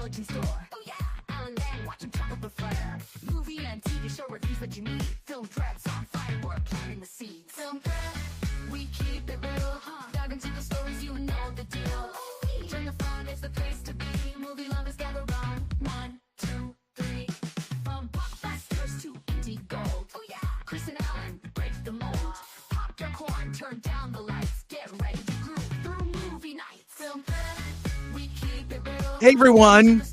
origin store. Oh yeah, Alan Ng, watching top of the flare. Movie and TV show reviews that you need. Film preps on fire, we're planting the seeds. Film prep, we keep it real. Dive into the stories, you know the deal. Turn the phone, it's the place to be. Movie lovers gather round. 1, 2, 3. From blockbusters to indie gold. Oh yeah, Chris and Alan break the mold. Pop your corn, turn down the lights. Get ready to groove through movie nights. Film prep, we keep it real. Hey everyone,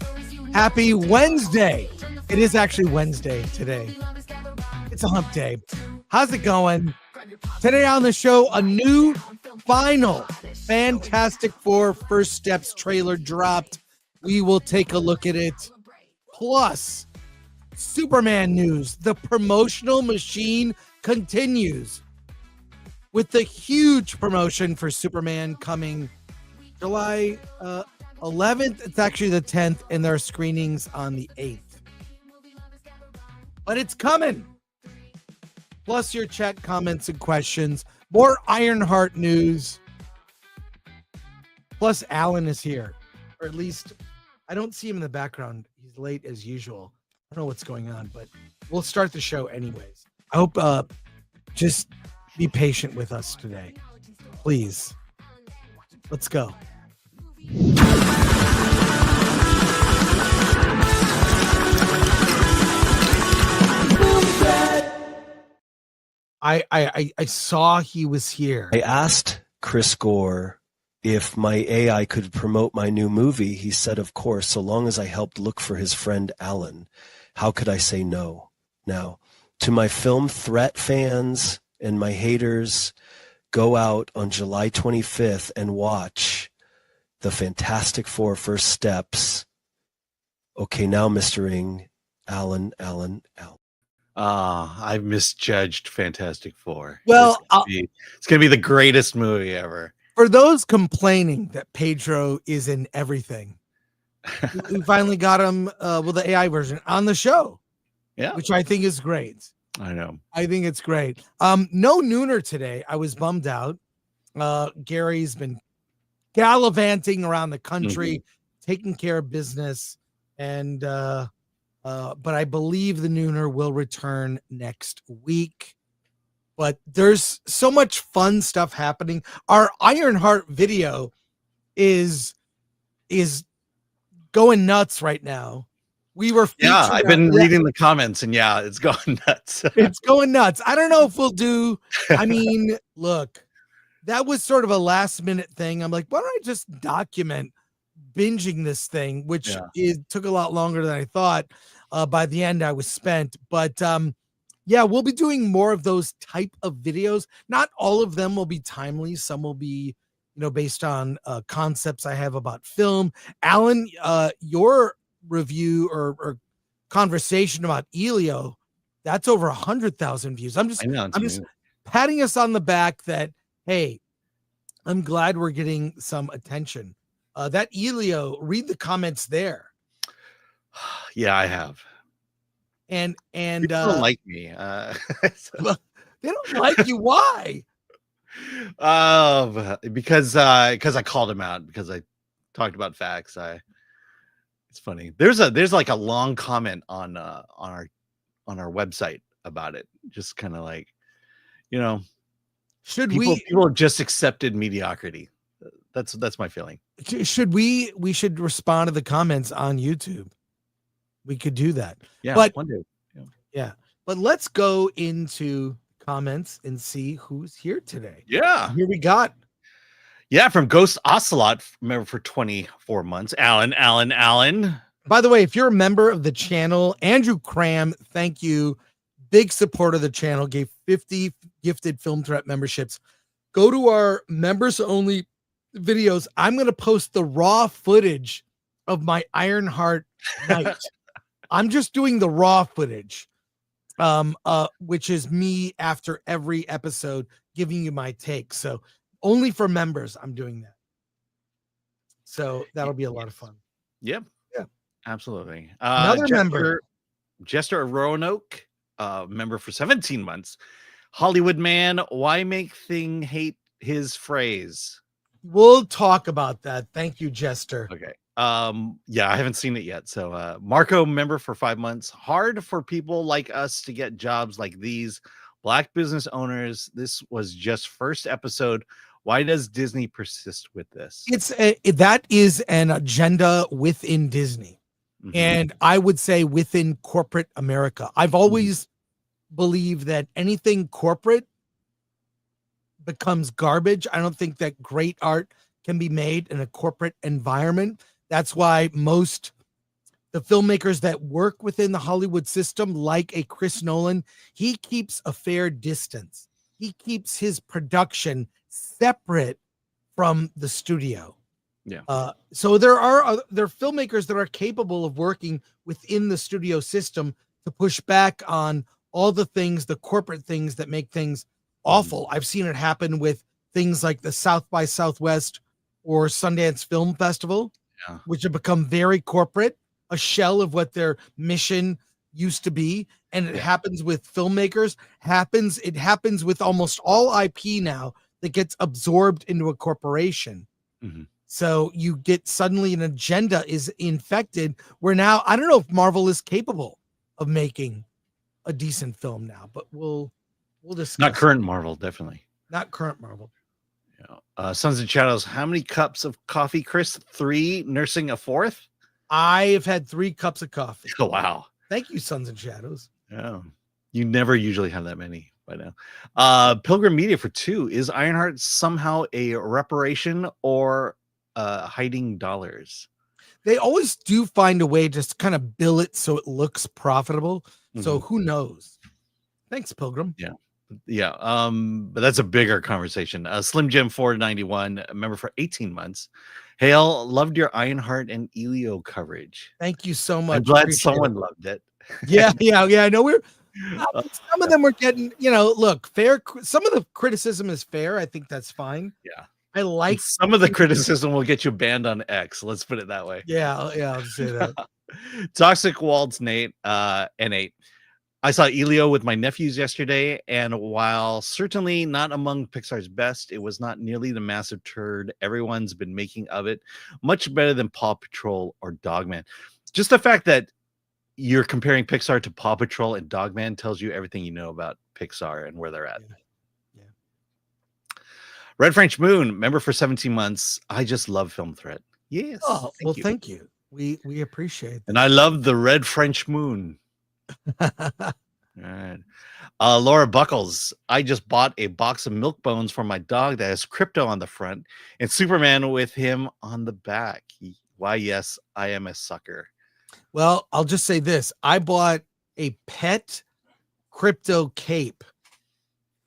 happy Wednesday. It is actually Wednesday today. It's a hump day. How's it going? Today on the show, a new final Fantastic Four First Steps trailer dropped. We will take a look at it. Plus, Superman news. The promotional machine continues with the huge promotion for Superman coming July 11th. It's actually the 10th, and there are screenings on the 8th. But it's coming. Plus your chat comments and questions. More Ironheart news. Plus Alan is here. Or at least, I don't see him in the background. He's late as usual. I don't know what's going on, but we'll start the show anyways. I hope just be patient with us today. Please. Let's go. I saw he was here. I asked Chris Gore if my AI could promote my new movie. He said, of course, so long as I helped look for his friend Alan. How could I say no? Now, to my film threat fans and my haters, go out on July 25th and watch the Fantastic Four First Steps. Okay, now, Mr. Ng, Alan. I've misjudged Fantastic Four. Well, it's gonna be the greatest movie ever. For those complaining that Pedro is in everything, we finally got him with the AI version on the show. Yeah, which I think is great. I know. I think it's great. No Nooner today. I was bummed out. Gary's been gallivanting around the country, taking care of business, and but I believe the Nooner will return next week. But there's so much fun stuff happening. Our Ironheart video is going nuts right now. We were I've been reading the comments, and it's going nuts. It's going nuts. I don't know if we'll do. I mean, look, that was sort of a last minute thing. I'm like, why don't I just document binging this thing, which it took a lot longer than I thought. By the end, I was spent. But we'll be doing more of those type of videos. Not all of them will be timely. Some will be, based on concepts I have about film. Alan, your review or conversation about Elio, that's over 100,000 views. I'm just patting us on the back that, hey, I'm glad we're getting some attention. That Elio, read the comments there. Yeah, I have. And they don't like me. They don't like you. Why? Because I called him out, because I talked about facts. It's funny. There's like a long comment on our website about it. Just kind of like, people have just accepted mediocrity. That's my feeling. We should respond to the comments on YouTube. We could do that. Yeah, but one day. Yeah. But let's go into comments and see who's here today. Yeah. Here we got. Yeah, from Ghost Ocelot, member for 24 months. Alan. By the way, if you're a member of the channel, Andrew Cram, thank you. Big supporter of the channel, gave 50 gifted Film Threat memberships. Go to our members only videos. I'm going to post the raw footage of my Ironheart night. I'm just doing the raw footage, which is me after every episode giving you my take. So only for members, I'm doing that. So that'll be a lot of fun. Yep. Yeah. Absolutely. Another member. Jester Roanoke, member for 17 months. Hollywood man, why make thing hate his phrase? We'll talk about that. Thank you, Jester. Okay. Yeah, I haven't seen it yet. So Marco, member for 5 months. Hard for people like us to get jobs like these. Black business owners. This was just first episode. Why does Disney persist with this? That is an agenda within Disney. And I would say within corporate America. I've always believed that anything corporate becomes garbage. I don't think that great art can be made in a corporate environment. That's why the filmmakers that work within the Hollywood system, like a Chris Nolan, he keeps a fair distance. He keeps his production separate from the studio. Yeah. So there are filmmakers that are capable of working within the studio system to push back on all the things, the corporate things that make things awful. I've seen it happen with things like the South by Southwest or Sundance Film Festival, which have become very corporate, a shell of what their mission used to be. And it happens with filmmakers, it happens with almost all IP now that gets absorbed into a corporation. So you get suddenly an agenda is infected where now, I don't know if Marvel is capable of making a decent film now, but we'll discuss. Not current Marvel, definitely. Not current Marvel. Yeah. Sons and Shadows. How many cups of coffee, Chris? 3, nursing a 4th? I have had 3 cups of coffee. Oh, wow. Thank you, Sons and Shadows. Yeah. You never usually have that many by now. Pilgrim Media for 2. Is Ironheart somehow a reparation or hiding dollars? They always do find a way to just kind of bill it so it looks profitable. So who knows? Thanks, Pilgrim. Yeah. But that's a bigger conversation. Slim Jim 491, a member for 18 months. Hail, loved your Ironheart and Elio coverage. Thank you so much. I'm glad someone loved it. Yeah. I know some of them were getting, look, fair. Some of the criticism is fair. I think that's fine. Yeah. I like some of the criticism will get you banned on X. Let's put it that way. Yeah, I'll just say that. Toxic Waltz Nate, N8. I saw Elio with my nephews yesterday, and while certainly not among Pixar's best, it was not nearly the massive turd everyone's been making of it. Much better than Paw Patrol or Dogman. Just the fact that you're comparing Pixar to Paw Patrol and Dogman tells you everything you know about Pixar and where they're at. Yeah. Red French Moon, member for 17 months. I just love Film Threat. Yes. Oh, thank you. We appreciate that. And I love the Red French Moon. All right. Laura Buckles, I just bought a box of milk bones for my dog that has crypto on the front and Superman with him on the back. Why, yes, I am a sucker. Well, I'll just say this. I bought a pet crypto cape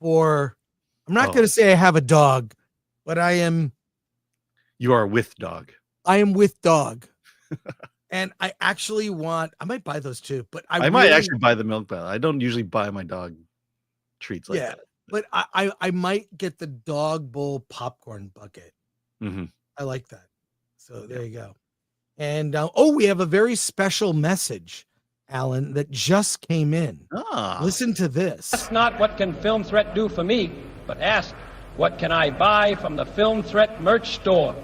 I'm not going to say I have a dog, but you are with dog. I am with dog. And I actually I might buy those too, but I might actually buy the milk bone. I don't usually buy my dog treats like that. But I might get the dog bowl popcorn bucket. I like that. So there you go. And we have a very special message, Alan, that just came in. Listen to this. Ask not what can Film Threat do for me, but ask what can I buy from the Film Threat merch store.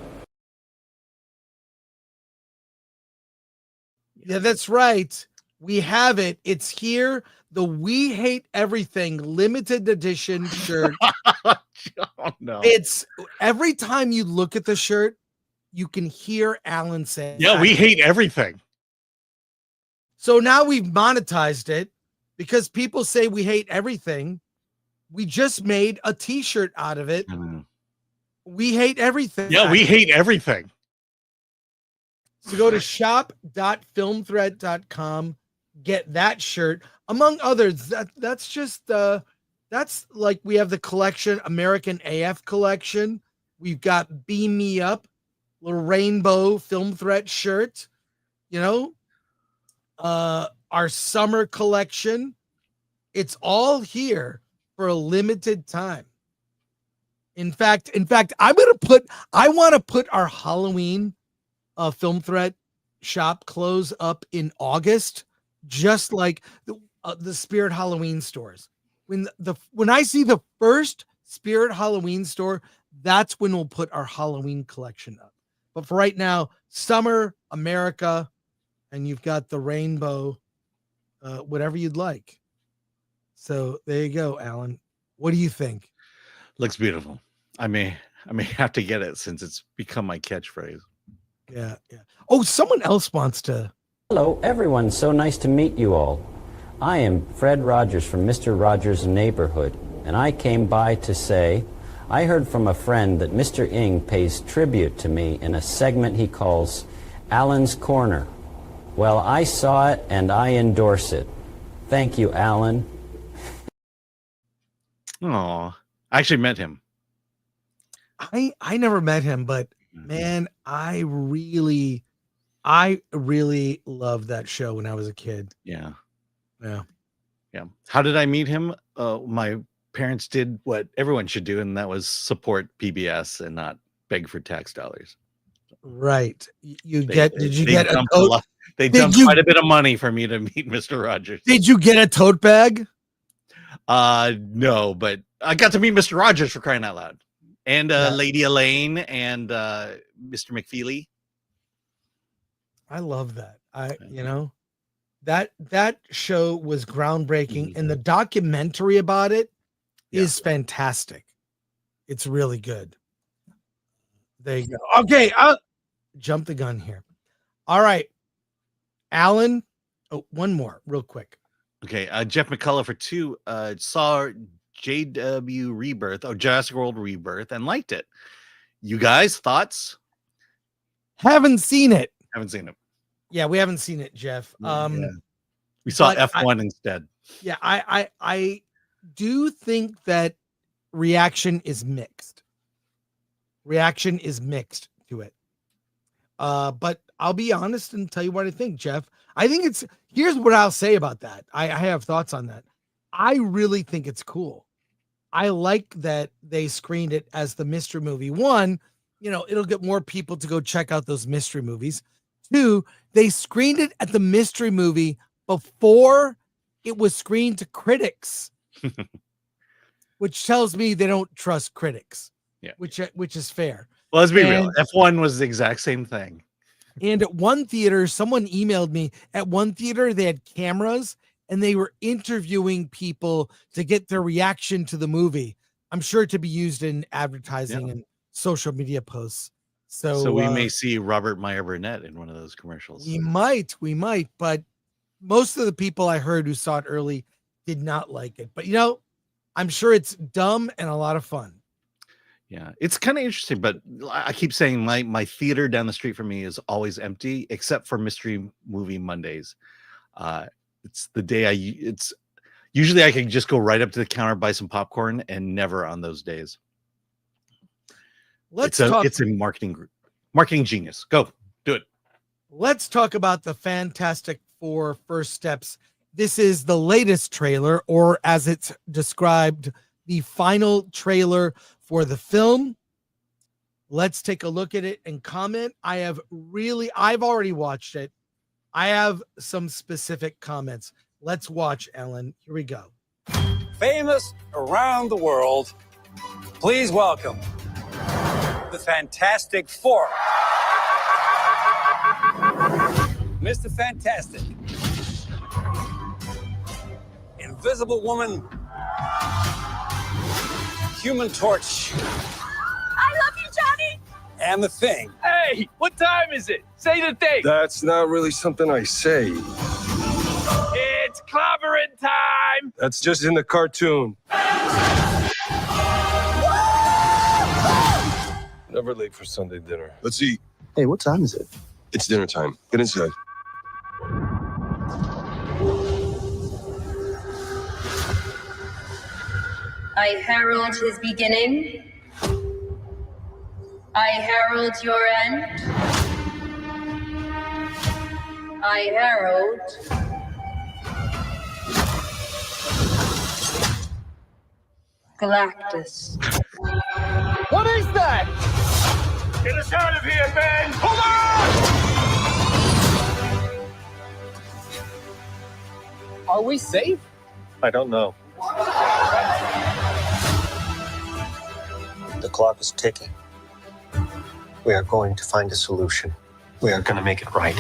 Yeah, that's right. We have it. It's here. The We Hate Everything limited edition shirt. Oh, no. It's every time you look at the shirt, you can hear Alan say, yeah, we hate everything. So now we've monetized it because people say we hate everything. We just made a t-shirt out of it. We hate everything. Yeah, we hate everything. So go to shop.filmthread.com, get that shirt. Among others, that's just that's like we have the collection, American AF collection. We've got Beam Me Up, little rainbow Film Threat shirt, our summer collection. It's all here for a limited time. In fact, I want to put our Halloween Film Threat shop close up in August, just like the Spirit Halloween stores. When I see the first Spirit Halloween store, that's when we'll put our Halloween collection up. But for right now, summer, America, and you've got the rainbow, whatever you'd like. So there you go, Alan. What do you think? Looks beautiful. I may have to get it since it's become my catchphrase. Yeah. Oh, someone else wants to. Hello, everyone. So nice to meet you all. I am Fred Rogers from Mr. Rogers' Neighborhood, and I came by to say I heard from a friend that Mr. Ng pays tribute to me in a segment he calls Alan's Corner. Well, I saw it, and I endorse it. Thank you, Alan. Oh, I actually met him. I never met him, but man, I really loved that show when I was a kid. Yeah. Yeah. How did I meet him? My parents did what everyone should do, and that was support PBS and not beg for tax dollars. Right. Did you they get a dumped tote? They dumped quite a bit of money for me to meet Mr. Rogers. Did you get a tote bag? No, but I got to meet Mr. Rogers, for crying out loud. And Lady Elaine and Mr. McFeely. I love that. That show was groundbreaking, and the documentary about it is fantastic. It's really good. There you go. Okay, I'll jump the gun here. All right, Alan. Oh, one more real quick. Okay, Jeff McCullough for 2 saw JW Rebirth, Jurassic World Rebirth, and liked it. You guys, thoughts? Haven't seen it. Haven't seen it. Yeah, we haven't seen it, Jeff. We saw F1 instead. Yeah, I do think that reaction is mixed. Reaction is mixed to it. But I'll be honest and tell you what I think, Jeff. I think here's what I'll say about that. I have thoughts on that. I really think it's cool. I like that they screened it as the mystery movie. 1, it'll get more people to go check out those mystery movies. 2, they screened it at the mystery movie before it was screened to critics, which tells me they don't trust critics. Yeah, which is fair. Well, let's be real. F1 was the exact same thing. And at one theater, someone emailed me. At one theater, they had cameras and they were interviewing people to get their reaction to the movie. I'm sure to be used in advertising and social media posts. So we may see Robert Meyer Burnett in one of those commercials. We might, but most of the people I heard who saw it early did not like it. But I'm sure it's dumb and a lot of fun. Yeah, it's kind of interesting, but I keep saying my theater down the street from me is always empty, except for Mystery Movie Mondays. It's the day it's usually I can just go right up to the counter, buy some popcorn, and never on those days. It's a marketing genius. Go do it. Let's talk about the Fantastic Four First Steps. This is the latest trailer, or as it's described, the final trailer for the film. Let's take a look at it and comment. I've already watched it. I have some specific comments. Let's watch, Ellen. Here we go. Famous around the world, please welcome the Fantastic Four. Mr. Fantastic, Invisible Woman, Human Torch. I love you, Johnny. And the Thing. Hey, what time is it? Say the thing. That's not really something I say. It's clobbering time. That's just in the cartoon. Never late for Sunday dinner. Let's eat. Hey, what time is it? It's dinner time. Get inside. I herald his beginning. I herald your end. I herald Galactus. What is that? Get us out of here, Ben! Hold on! Are we safe? I don't know. The clock is ticking. We are going to find a solution. We are going to make it right.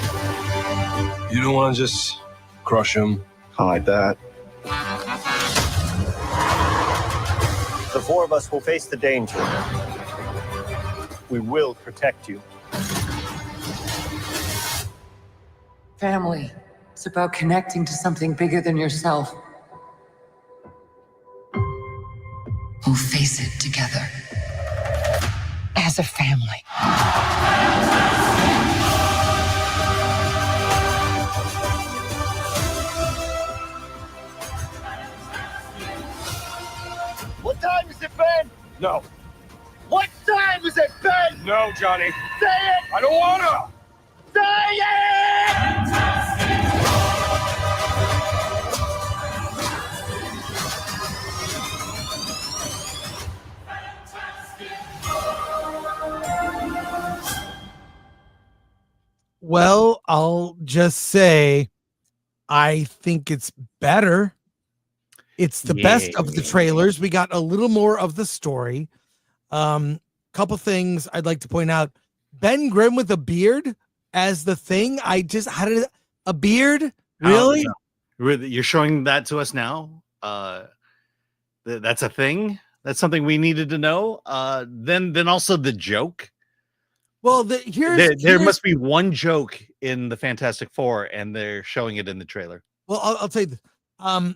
You don't want to just crush him? I like that. The four of us will face the danger. We will protect you. Family. It's about connecting to something bigger than yourself. We'll face it together. As a family. What time is it, Ben? No. What time is it, Ben? No, Johnny. Say it! I don't wanna! Say it! Well, I'll just say I think it's better. It's the best of the trailers. We got a little more of the story. Couple things I'd like to point out. Ben Grimm with a beard as the Thing. How did a beard? Really? You're showing that to us now? That's a thing? That's something we needed to know? Then also the joke. Well, there must be one joke in the Fantastic Four, and they're showing it in the trailer. Well, I'll tell you this,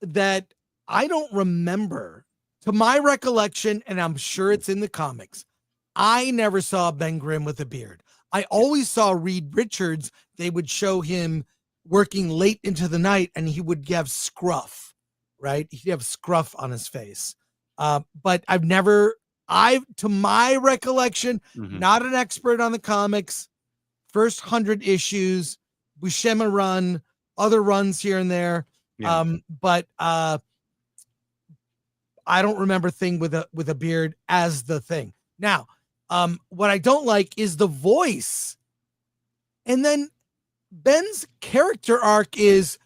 that I don't remember, to my recollection, and I'm sure it's in the comics, I never saw Ben Grimm with a beard. I always saw Reed Richards. They would show him working late into the night, and he would have scruff, right? He'd have scruff on his face. But to my recollection, not an expert on the comics, first 100 issues, Buscema run, other runs here and there. Yeah. But I don't remember Thing with a beard as the Thing. Now, what I don't like is the voice. And then Ben's character arc is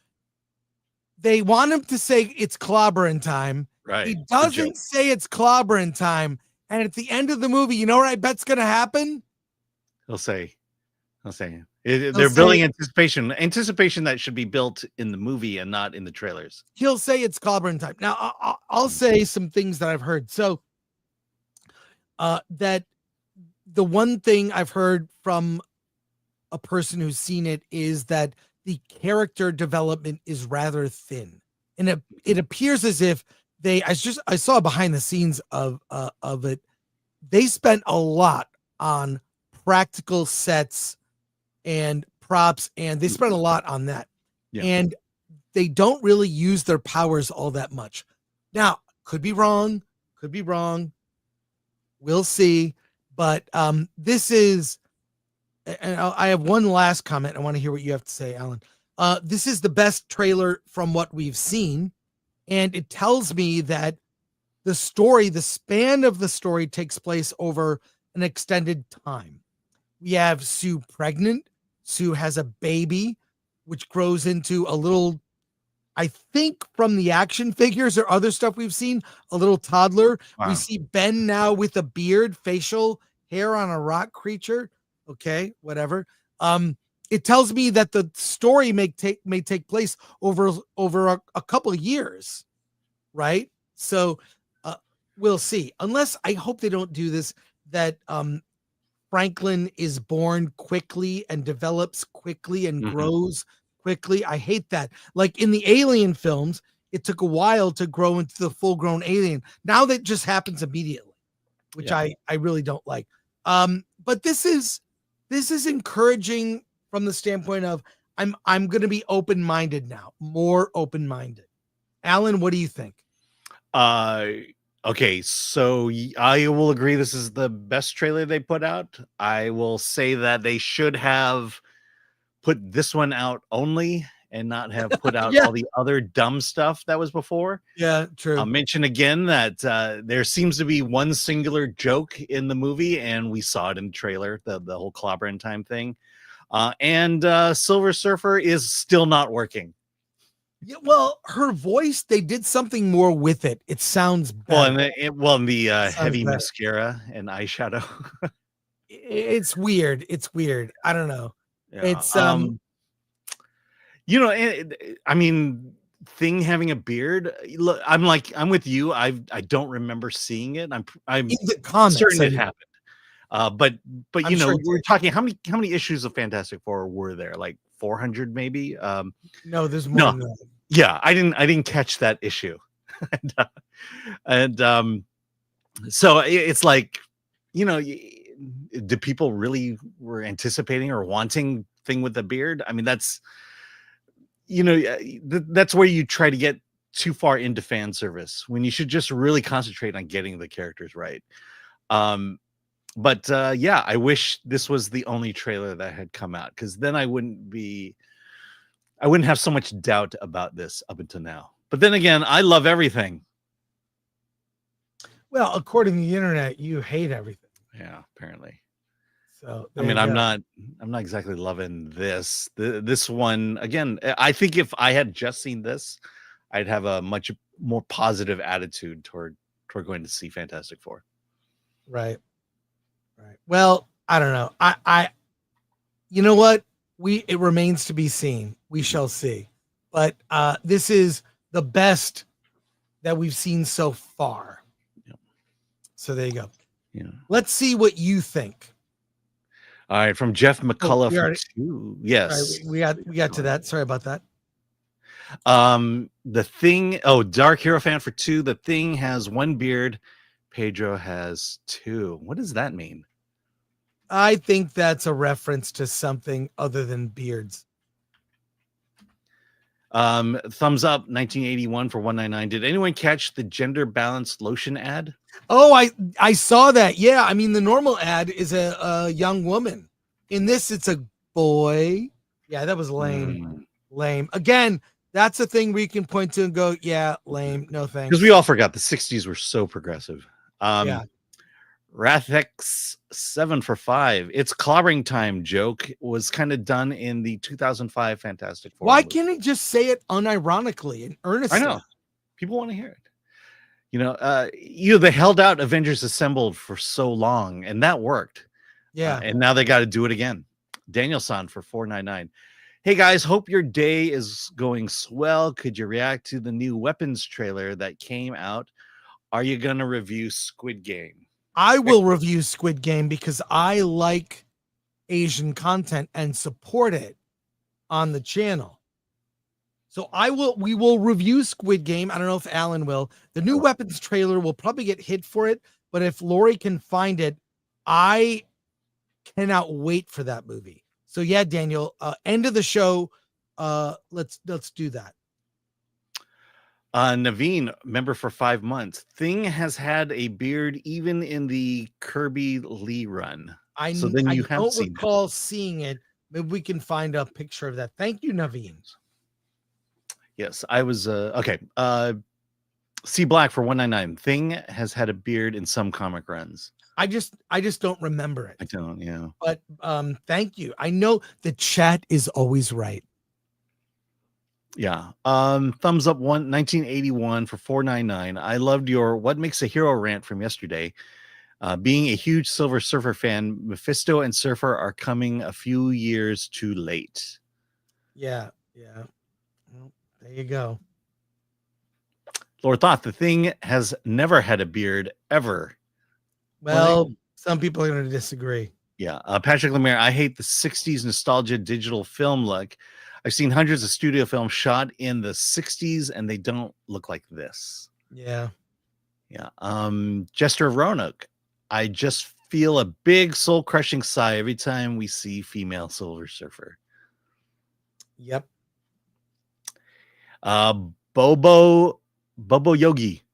they want him to say it's clobbering time. Right. He doesn't say it's clobbering time. And at the end of the movie, you know what I bet's going to happen? They're building anticipation that should be built in the movie and not in the trailers. He'll say it's clobbering time. Now, I'll say some things that I've heard. So that the one thing I've heard from a person who's seen it is that the character development is rather thin. And it appears as if I saw behind the scenes of it. They spent a lot on practical sets and props, and they spent a lot on that. Yeah. And they don't really use their powers all that much. Now, could be wrong. We'll see. But this is, and I have one last comment. I want to hear what you have to say, Alan. This is the best trailer from what we've seen. And it tells me that the span of the story takes place over an extended time. We have Sue pregnant. Sue has a baby, which grows into a little, I think from the action figures or other stuff we've seen, a little toddler. Wow. We see Ben now with a beard, facial hair on a rock creature. Okay, whatever. It tells me that the story may take place over a couple of years, right? So we'll see. Unless I hope they don't do this, that Franklin is born quickly and develops quickly and grows quickly. I hate that. Like in the Alien films, it took a while to grow into the full-grown alien. Now that just happens immediately, which I really don't like. But this is encouraging from the standpoint of I'm going to be open-minded now, more open-minded. Alan, what do you think? Okay, so I will agree this is the best trailer they put out. I will say that they should have put this one out only and not have put out all the other dumb stuff that was before. Yeah, true. I'll mention again that there seems to be one singular joke in the movie, and we saw it in the trailer, the whole clobbering time thing. And Silver Surfer is still not working. Yeah, well, her voice, they did something more with it. It sounds better. Well, in the heavy better. mascara and eyeshadow. It's weird. It's weird. I don't know. Yeah. It's you know, I mean, Thing having a beard. Look, I'm with you. I don't remember seeing it. I'm in the comics, certain I it mean. happened. But I'm you know, sure it we're did. talking how many issues of Fantastic Four were there? Like 400 maybe. No, there's more than that. Yeah, I didn't catch that issue. and so it's like, you know, do people really were anticipating or wanting Thing with the beard? I mean, that's, you know, that's where you try to get too far into fan service when you should just really concentrate on getting the characters right. But yeah, I wish this was the only trailer that had come out, because then I wouldn't have so much doubt about this up until now. But then again, I love everything. Well, according to the internet, you hate everything. Yeah, apparently. So I mean, I'm not exactly loving this. This one, again, I think if I had just seen this, I'd have a much more positive attitude toward going to see Fantastic Four. Right. Well, I don't know. I you know what? It remains to be seen. We shall see. But this is the best that we've seen so far. Yep. So there you go. Yeah. Let's see what you think. All right, from Jeff McCullough we already- 2. Yes. Right, we got to that. Sorry about that. The Thing, Dark Hero fan for 2. The Thing has 1 beard. Pedro has 2. What does that mean? I think that's a reference to something other than beards. Thumbs up 1981 for 199. Did anyone catch the gender balanced lotion ad? Oh, I saw that. Yeah, I mean the normal ad is a young woman. In this, it's a boy. Yeah, that was lame. Lame. Again, that's a thing we can point to and go, yeah, lame. No thanks. Because we all forgot the 60s were so progressive. Yeah. Rathex 7 for 5. It's clobbering time joke was kind of done in the 2005 Fantastic Four. Why movie. can't it just say it unironically and earnestly? I know. People want to hear it. You know, they held out Avengers Assembled for so long, and that worked. Yeah. And now they got to do it again. Daniel-san for 499. Hey guys, hope your day is going swell. Could you react to the new Weapons trailer that came out? Are you going to review Squid Game? I will review Squid Game because I like Asian content and support it on the channel. So we will review Squid Game. I don't know if Alan will. The new Weapons trailer will probably get hit for it, but if Lori can find it, I cannot wait for that movie. So yeah, Daniel, end of the show. Let's do that. Naveen, member for 5 months. Thing has had a beard even in the Kirby Lee run. I don't recall seeing it. Maybe we can find a picture of that. Thank you, Naveen. Yes, I was okay. C Black for 199. Thing has had a beard in some comic runs. I just don't remember it. I don't, yeah. But thank you. I know the chat is always right. Yeah. Thumbs up 1981 for 499. I loved your What Makes a Hero rant from yesterday. Being a huge Silver Surfer fan, Mephisto and Surfer are coming a few years too late. Yeah. Well, there you go. Lord Thoth, the Thing has never had a beard ever. Well, some people are going to disagree. Yeah. Patrick Lemire, I hate the 60s nostalgia digital film look. I've seen hundreds of studio films shot in the 60s and they don't look like this. Yeah. Jester of Roanoke, I just feel a big soul crushing sigh every time we see female Silver Surfer. Yep. Bobo Yogi,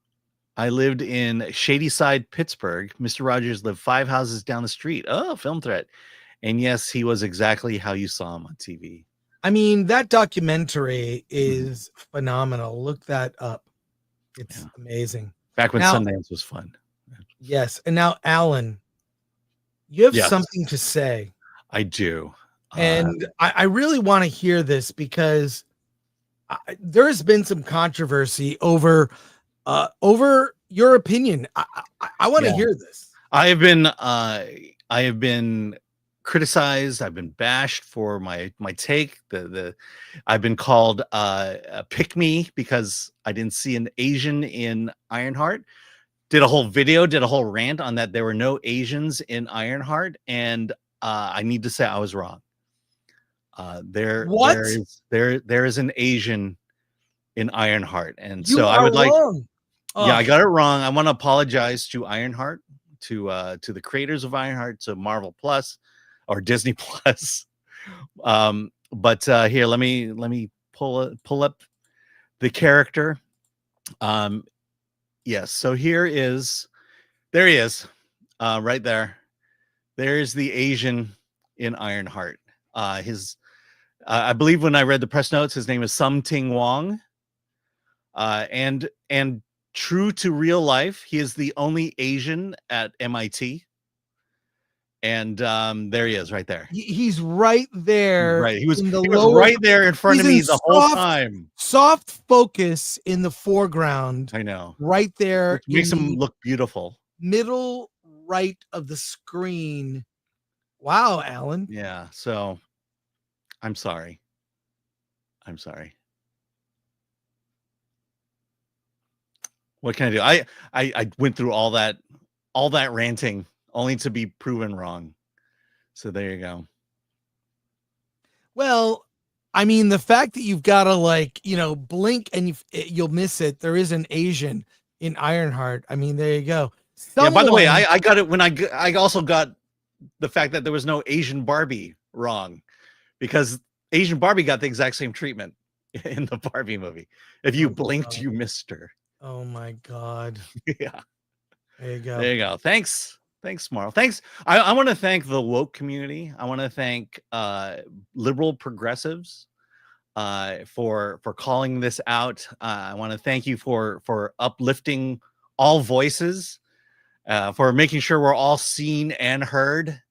I lived in Shadyside, Pittsburgh. Mr. Rogers lived 5 houses down the street. Oh, film threat. And yes, he was exactly how you saw him on TV. I mean, that documentary is phenomenal. Look that up. It's amazing. Back when now, Sundance was fun. Yes. And now, Alan, you have something to say. I do. And I really want to hear this because there has been some controversy over your opinion. I want to hear this. I have been I have been criticized. I've been bashed for my take. I've been called a pick me because I didn't see an Asian in Ironheart. Did a whole video, did a whole rant on that. There were no Asians in Ironheart, and I need to say I was wrong. There is an Asian in Ironheart, and so I would like. Yeah, I got it wrong. I want to apologize to Ironheart, to the creators of Ironheart, to Marvel Plus or Disney Plus. But here, let me pull up the character. Yes, so there he is, right there. There's the Asian in Ironheart. I believe when I read the press notes, his name is Sum-Ting Wong. And true to real life, he is the only Asian at MIT. And there he is, right there. He's right there. Right, he was right there in front of me the whole time. Soft focus in the foreground. I know. Right there. Which makes him look beautiful. Middle right of the screen. Wow, Alan. Yeah, so I'm sorry. What can I do? I went through all that ranting only to be proven wrong. So there you go. Well, I mean, the fact that you've got to blink and you'll miss it. There is an Asian in Ironheart. I mean, there you go. Yeah, by the way, I got it when I also got the fact that there was no Asian Barbie wrong, because Asian Barbie got the exact same treatment in the Barbie movie. If you blinked, you missed her. Oh my God. Yeah. There you go. There you go. Thanks, Marl. Thanks. I want to thank the woke community. I want to thank liberal progressives for calling this out. I want to thank you for uplifting all voices, for making sure we're all seen and heard.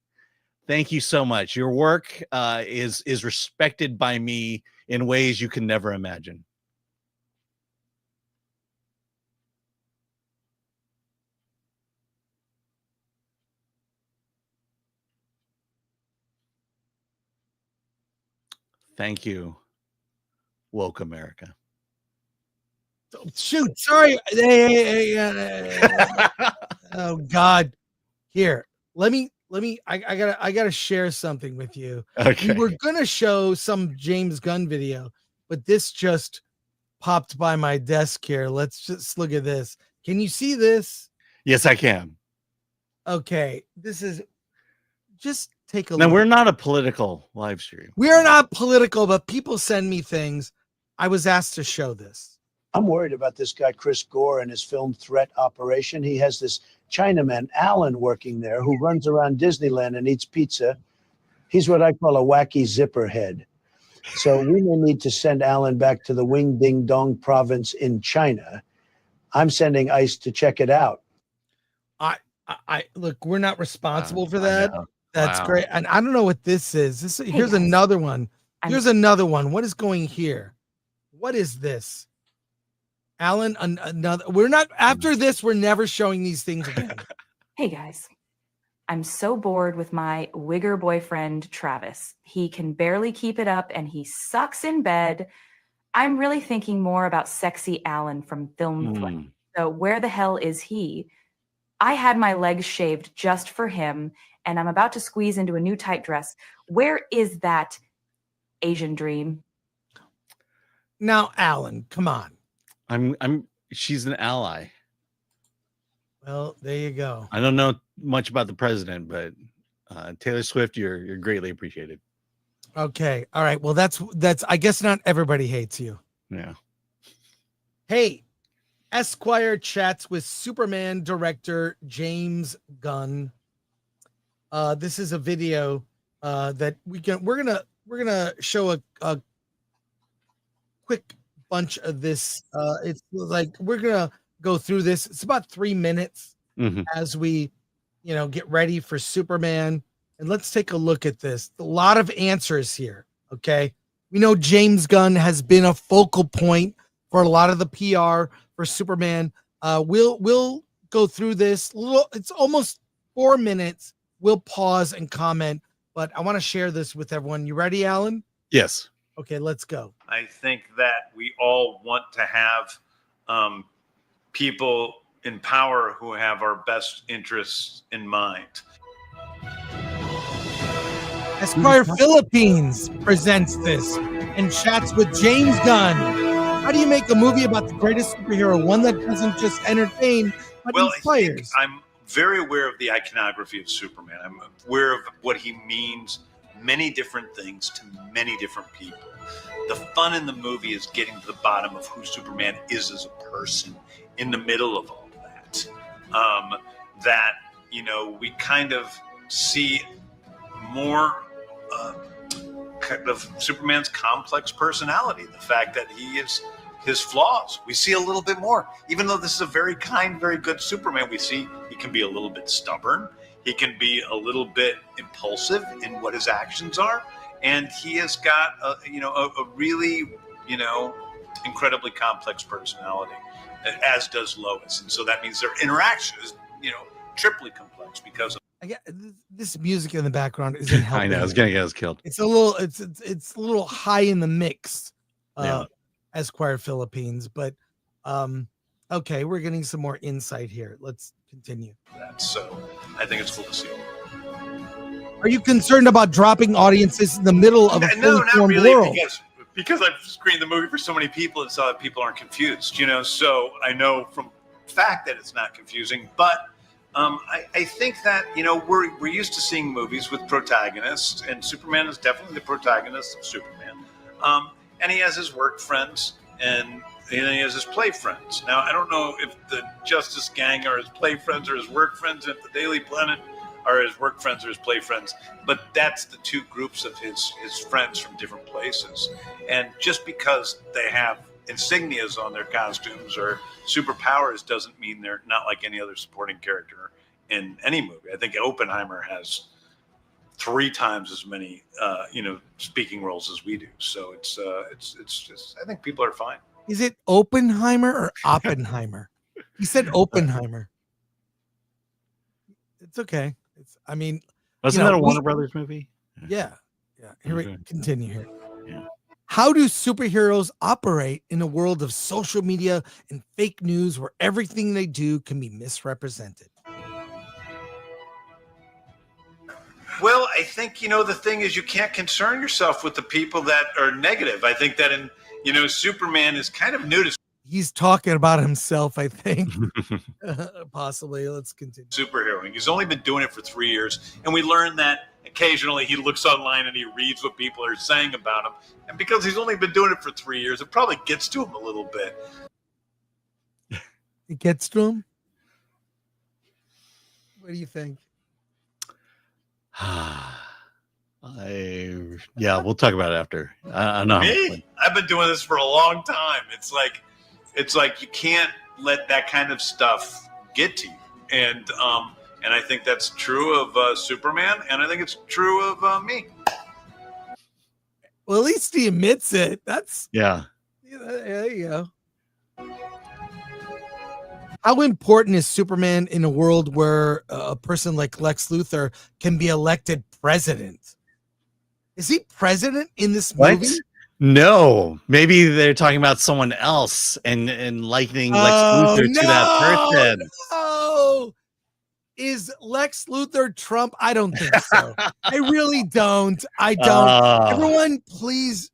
Thank you so much. Your work is respected by me in ways you can never imagine. Thank you, woke America. Oh, shoot, sorry. Oh God. Here, I gotta share something with you. Okay. We were gonna show some James Gunn video, but this just popped by my desk here. Let's just look at this. Can you see this? Yes, I can. Okay, this is just take a now, look. we're not a political live stream. We're not political, but people send me things. I was asked to show this. I'm worried about this guy, Chris Gore, and his film threat operation. He has this Chinaman, Alan, working there who runs around Disneyland and eats pizza. He's what I call a wacky zipper head. So we may need to send Alan back to the Wing Ding Dong province in China. I'm sending ICE to check it out. I look, we're not responsible for that. That's Wow. great. And I don't know what this is. Here's another one. Here's another one. What is going here? What is this? Alan, another. We're not, after this, we're never showing these things again. Hey guys, I'm so bored with my wigger boyfriend, Travis. He can barely keep it up and he sucks in bed. I'm really thinking more about sexy Alan from Film Threat. So where the hell is he? I had my legs shaved just for him, and I'm about to squeeze into a new tight dress. Where is that Asian dream? Now, Alan, come on. She's an ally. Well, there you go. I don't know much about the president, but Taylor Swift, you're greatly appreciated. Okay. All right. Well, that's I guess not everybody hates you. Yeah. Hey, Esquire chats with Superman director James Gunn. This is a video that we're gonna show a quick bunch of this. It's like we're gonna go through this. It's about 3 minutes as we, get ready for Superman. And let's take a look at this. A lot of answers here. Okay, we know James Gunn has been a focal point for a lot of the PR for Superman. We'll go through this. It's almost 4 minutes. we'll pause and comment, but I want to share this with everyone. You ready, Alan? Yes. Okay, let's go. I think that we all want to have people in power who have our best interests in mind. Esquire Philippines presents this and chats with James Gunn. How do you make a movie about the greatest superhero, one that doesn't just entertain but inspires? I'm very aware of the iconography of Superman. I'm aware of what he means, many different things to many different people. The fun in the movie is getting to the bottom of who Superman is as a person in the middle of all that. We kind of see more of Superman's complex personality, the fact that he is his flaws. We see a little bit more. Even though this is a very kind, very good Superman, we see he can be a little bit stubborn. He can be a little bit impulsive in what his actions are. And he has got a really, incredibly complex personality, as does Lois. And so that means their interaction is, triply complex because of this music in the background isn't helping. I know it's gonna get us killed. It's a little high in the mix. Esquire Philippines, but okay, we're getting some more insight here. Let's continue. So I think it's cool to see. Are you concerned about dropping audiences in the middle of a fully formed world? Because I've screened the movie for so many people and saw that people aren't confused, so I know from fact that it's not confusing, but I think that, we're used to seeing movies with protagonists, and Superman is definitely the protagonist of Superman. And he has his work friends, and he has his play friends. Now, I don't know if the Justice Gang are his play friends or his work friends, if the Daily Planet are his work friends or his play friends, but that's the two groups of his friends from different places. And just because they have insignias on their costumes or superpowers doesn't mean they're not like any other supporting character in any movie. I think Oppenheimer has 3 times as many speaking roles as we do. So it's just, I think people are fine. Is it Oppenheimer or Oppenheimer? He said Oppenheimer. It's okay. Wasn't that a Warner Brothers movie? Yeah. Here we continue here. Yeah. How do superheroes operate in a world of social media and fake news where everything they do can be misrepresented? Well, I think, the thing is you can't concern yourself with the people that are negative. I think that Superman is kind of new to He's talking about himself, I think. Possibly. Let's continue. Superheroing. He's only been doing it for 3 years. And we learn that occasionally he looks online and he reads what people are saying about him. And because he's only been doing it for 3 years, it probably gets to him a little bit. It gets to him? What do you think? We'll talk about it after. I know. Me? I've been doing this for a long time. It's like you can't let that kind of stuff get to you. And I think that's true of Superman, and I think it's true of me. Well, at least he admits it. That's yeah. There you go. How important is Superman in a world where a person like Lex Luthor can be elected president? Is he president in this movie? What? No, maybe they're talking about someone else and likening Lex Luthor to that person. No, is Lex Luthor Trump? I don't think so. I really don't. I don't. Everyone, please,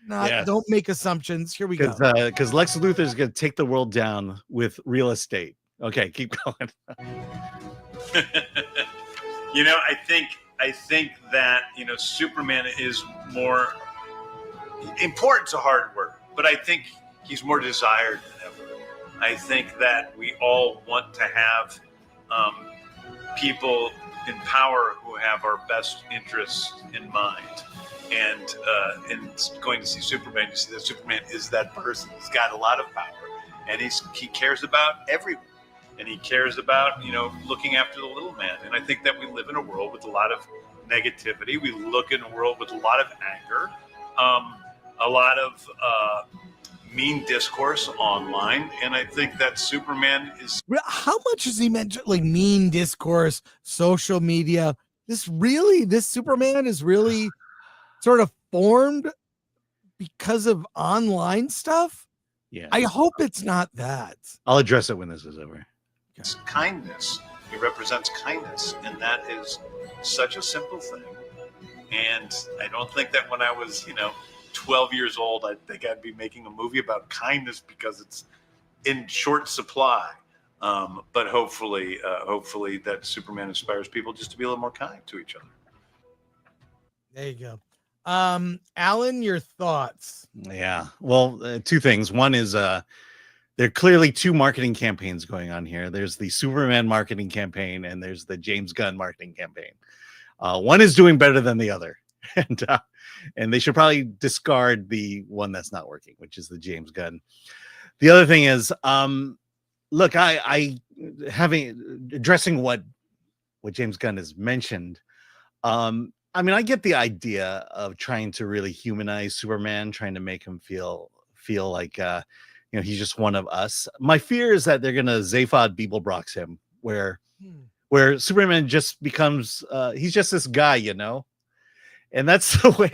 don't make assumptions. Here we go. Because Lex Luthor is going to take the world down with real estate. Okay, keep going. I think that Superman is more important to hard work, but I think he's more desired than ever. I think that we all want to have people in power who have our best interests in mind. And going to see Superman, you see that Superman is that person. He's got a lot of power, and he cares about everyone. And he cares about, looking after the little man. And I think that we live in a world with a lot of negativity. We look in a world with a lot of anger, a lot of mean discourse online, and I think that Superman is. How much is he meant like mean discourse, social media? This Superman is really sort of formed because of online stuff. Yeah, I hope it's not that. I'll address it when this is over. It's kindness. He represents kindness, and that is such a simple thing. And I don't think that when I was, 12 years old, I think I'd be making a movie about kindness because it's in short supply. But hopefully that Superman inspires people just to be a little more kind to each other. There you go. Alan, your thoughts? Yeah. Well, two things. One is there are clearly two marketing campaigns going on here. There's the Superman marketing campaign and there's the James Gunn marketing campaign. One is doing better than the other. And they should probably discard the one that's not working, which is the James Gunn. The other thing is, look, I addressing what James Gunn has mentioned. I mean, I get the idea of trying to really humanize Superman, trying to make him feel like he's just one of us. My fear is that they're gonna Zaphod Beeblebrox him, where Superman just becomes he's just this guy, and that's the way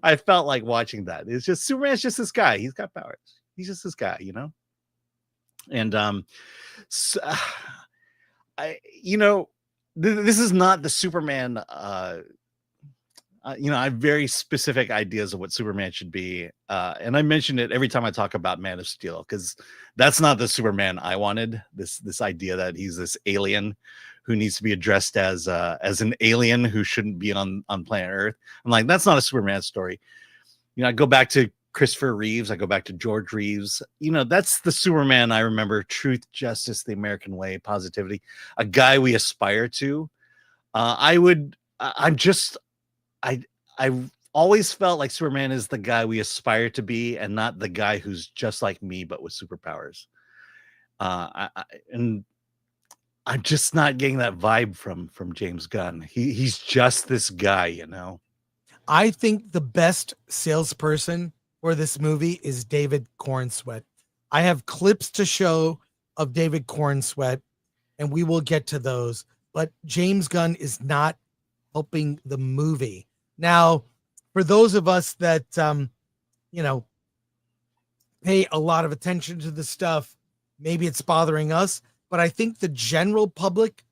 I felt like watching that. It's just Superman's just this guy. He's got powers. He's just this guy, And this is not the Superman. I have very specific ideas of what Superman should be, and I mention it every time I talk about Man of Steel because that's not the Superman I wanted. This idea that he's this alien who needs to be addressed as an alien who shouldn't be on planet Earth. I'm like, that's not a Superman story. I go back to Christopher Reeves. I go back to George Reeves. That's the Superman I remember. Truth, justice, the American way, positivity. A guy we aspire to. I've always felt like Superman is the guy we aspire to be and not the guy who's just like me, but with superpowers. And I'm just not getting that vibe from James Gunn. He's just this guy, I think the best salesperson for this movie is David Corenswet. I have clips to show of David Corenswet, and we will get to those. But James Gunn is not helping the movie. Now, for those of us that, pay a lot of attention to the stuff, maybe it's bothering us, but I think the general public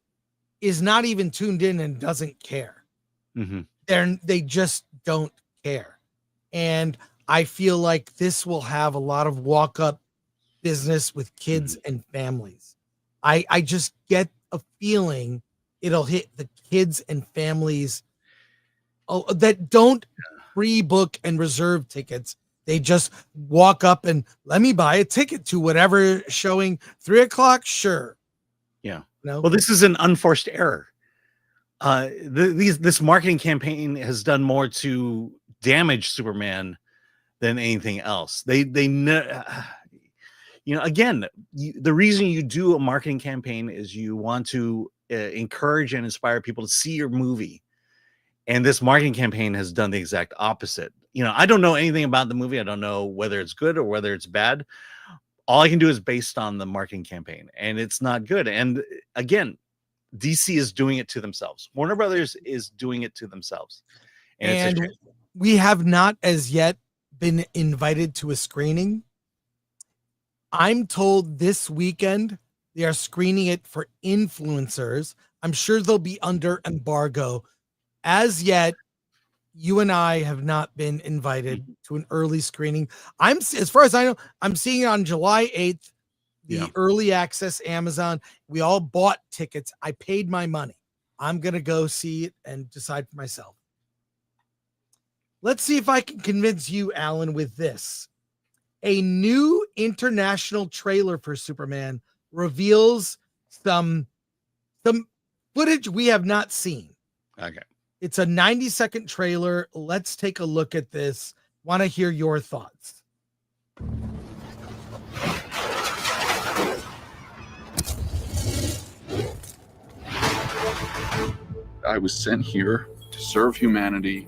is not even tuned in and doesn't care. Mm-hmm. They just don't care. And I feel like this will have a lot of walk-up business with kids and families. I just get a feeling it'll hit the kids and families that don't pre-book and reserve tickets. They just walk up and let me buy a ticket to whatever showing 3:00. Sure. Yeah. No. Well, this is an unforced error. This marketing campaign has done more to damage Superman than anything else. Again, the reason you do a marketing campaign is you want to encourage and inspire people to see your movie. And this marketing campaign has done the exact opposite. I don't know anything about the movie. I don't know whether it's good or whether it's bad. All I can do is based on the marketing campaign, and it's not good. And again, DC is doing it to themselves. Warner Brothers is doing it to themselves. And we have not as yet been invited to a screening. I'm told this weekend they are screening it for influencers. I'm sure they'll be under embargo. As yet, you and I have not been invited to an early screening. As far as I know, I'm seeing it on July 8th, the early access Amazon. We all bought tickets. I paid my money. I'm going to go see it and decide for myself. Let's see if I can convince you, Alan, with this. A new international trailer for Superman reveals some footage we have not seen. Okay. It's a 90-second trailer. Let's take a look at this. Want to hear your thoughts. I was sent here to serve humanity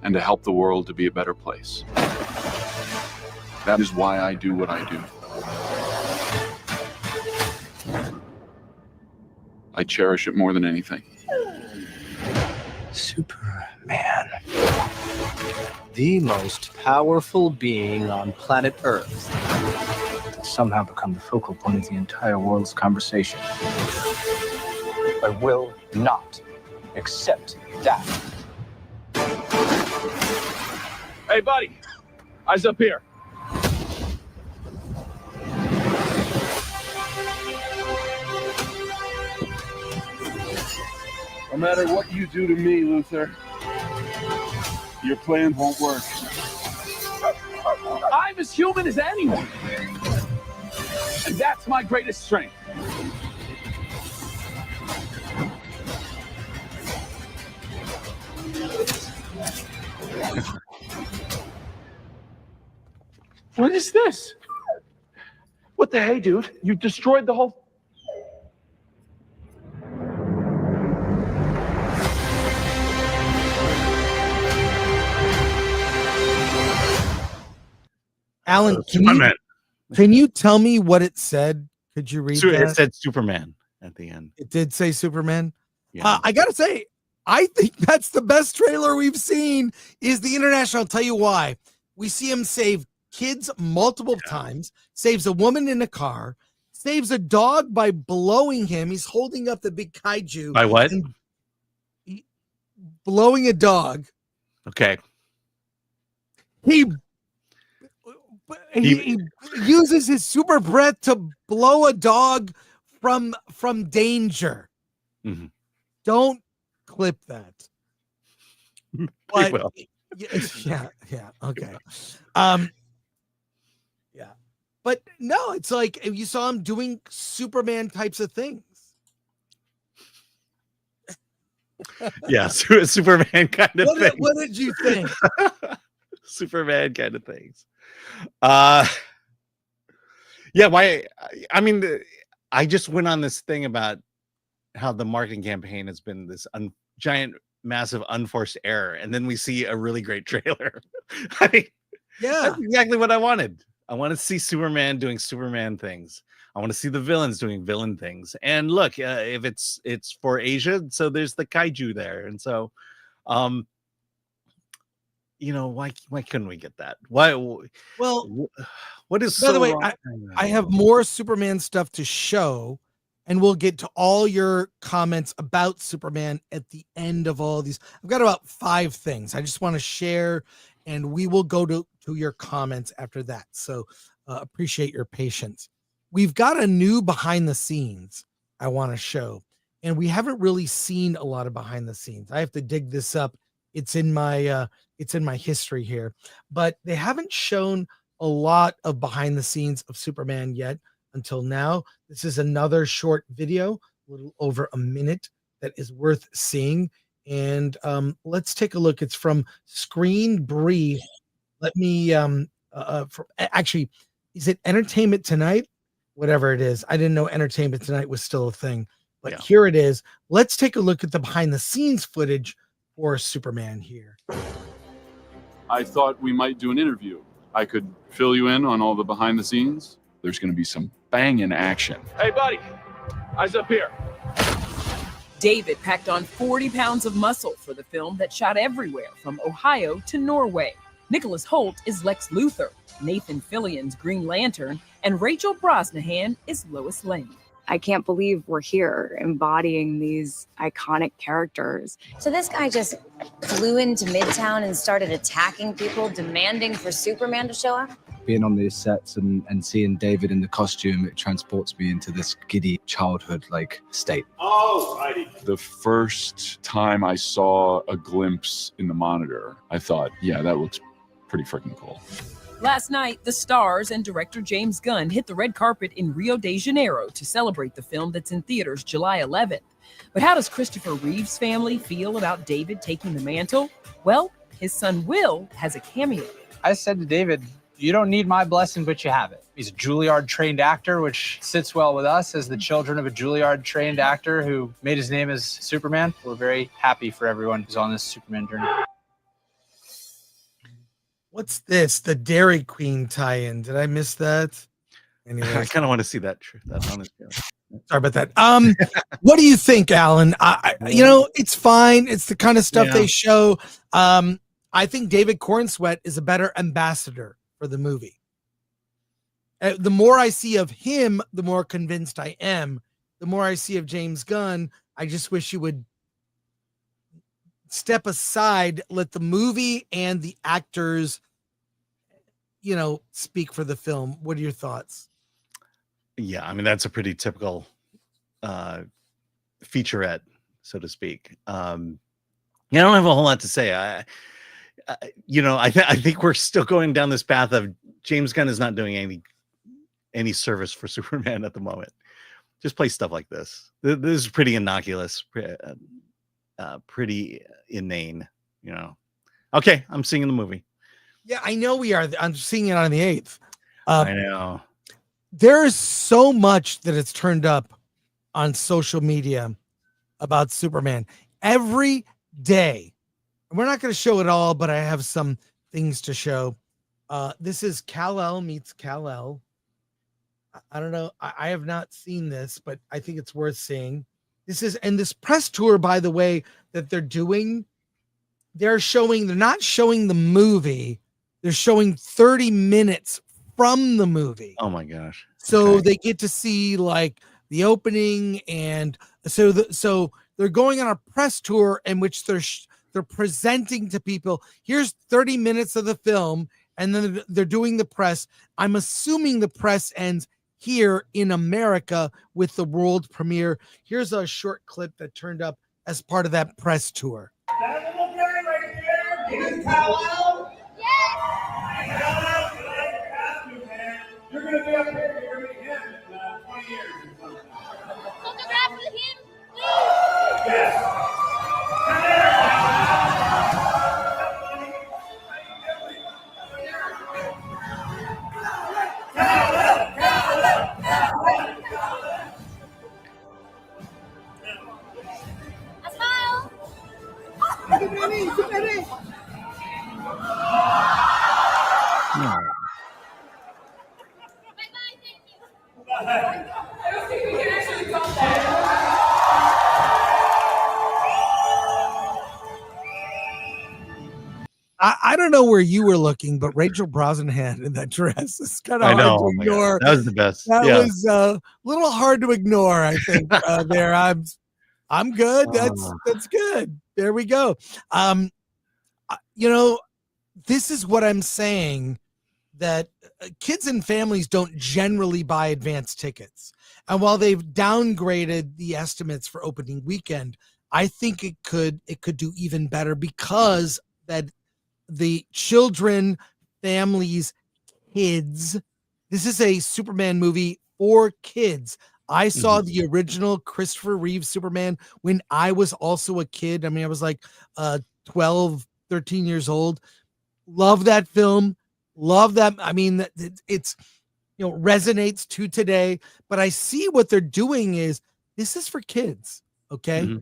and to help the world to be a better place. That is why I do what I do. I cherish it more than anything. Superman. The most powerful being on planet Earth. To somehow become the focal point of the entire world's conversation. I will not accept that. Hey, buddy. Eyes up here. No matter what you do to me, Luther, your plan won't work. I'm as human as anyone. And that's my greatest strength. What is this? What the hey, dude? You destroyed the whole... Alan, Superman. can you tell me what it said? Could you read that? It said Superman at the end. It did say Superman. Yeah. I gotta say, I think that's the best trailer we've seen. Is the International? I'll tell you why. We see him save kids multiple times, saves a woman in a car, saves a dog by blowing him. He's holding up the big kaiju. By what? Blowing a dog. Okay. He uses his super breath to blow a dog from danger. Mm-hmm. Don't clip that. But, will. Yeah, okay. Yeah. But no, it's like you saw him doing Superman types of things. Yeah, Superman kind of things. What did you think? Superman kind of things. Yeah, why? I mean, I just went on this thing about how the marketing campaign has been this giant, massive, unforced error, and then we see a really great trailer. I mean, yeah, that's exactly what I wanted. I want to see Superman doing Superman things. I want to see the villains doing villain things. And look, if it's for Asia, so there's the kaiju there, and so, you know, why couldn't we get that? Why? Well, what is? By the way, I have more Superman stuff to show, and we'll get to all your comments about Superman at the end of all these. I've got about 5 things I just want to share, and we will go to your comments after that. So appreciate your patience. We've got a new behind the scenes I want to show, and we haven't really seen a lot of behind the scenes. I have to dig this up. It's in my history here, but they haven't shown a lot of behind the scenes of Superman yet until now. This is another short video, a little over a minute, that is worth seeing. And let's take a look. It's from Screen Brief. Let me actually, is it Entertainment Tonight? Whatever it is. I didn't know Entertainment Tonight was still a thing, but Here it is. Let's take a look at the behind the scenes footage for Superman here. I thought we might do an interview. I could fill you in on all the behind the scenes. There's going to be some banging action. Hey, buddy. Eyes up here. David packed on 40 pounds of muscle for the film that shot everywhere from Ohio to Norway. Nicholas Hoult is Lex Luthor, Nathan Fillion's Green Lantern, and Rachel Brosnahan is Lois Lane. I can't believe we're here embodying these iconic characters. So this guy just flew into Midtown and started attacking people, demanding for Superman to show up? Being on these sets and seeing David in the costume, it transports me into this giddy childhood-like state. The first time I saw a glimpse in the monitor, I thought, yeah, that looks pretty freaking cool. Last night, the stars and director James Gunn hit the red carpet in Rio de Janeiro to celebrate the film that's in theaters July 11th. But how does Christopher Reeve's family feel about David taking the mantle? Well, his son Will has a cameo. I said to David, you don't need my blessing, but you have it. He's a Juilliard-trained actor, which sits well with us as the children of a Juilliard-trained actor who made his name as Superman. We're very happy for everyone who's on this Superman journey. What's this? The Dairy Queen tie-in. Did I miss that? Anyway, I kind of want to see that. That honestly. Sorry about that. What do you think, Alan? It's fine. It's the kind of stuff they show. I think David Corenswet is a better ambassador for the movie. The more I see of him, the more convinced I am. The more I see of James Gunn, I just wish he would step aside, let the movie and the actors, speak for the film. What are your thoughts? Yeah, I mean, that's a pretty typical featurette, so to speak. I don't have a whole lot to say. I think we're still going down this path of James Gunn is not doing any service for Superman at the moment. Just play stuff like this. This is pretty innocuous, pretty inane. Okay, I'm seeing the movie. Yeah, I know we are. I'm seeing it on the 8th. I know. There is so much that it's turned up on social media about Superman every day. And we're not going to show it all, but I have some things to show. This is Kal-El meets Kal-El. I don't know. I have not seen this, but I think it's worth seeing. This press tour, by the way, that they're doing, they're not showing the movie. They're showing 30 minutes from the movie. Oh my gosh. So they get to see like the opening, and so they're going on a press tour in which they're presenting to people. Here's 30 minutes of the film, and then they're doing the press. I'm assuming the press ends here in America with the world premiere. Here's a short clip that turned up as part of that press tour. That little guy right there is Kal-El. You're going to be up here. You're going to meet him in 20 years or something. Photograph with him, please. Yes. A smile. I don't know where you were looking, but Rachel Brosnahan in that dress is kind of hard to ignore. That was the best. That was a little hard to ignore, I think. There, I'm good. That's good. There we go. This is what I'm saying, that kids and families don't generally buy advance tickets. And while they've downgraded the estimates for opening weekend, I think it could do even better, because that the children, families, kids, this is a Superman movie for kids. I saw the original Christopher Reeve Superman when I was also a kid. I mean, I was like 12, 13 years old. Love that film. Love that. I mean, it's, resonates to today, but I see what they're doing is this is for kids. Okay.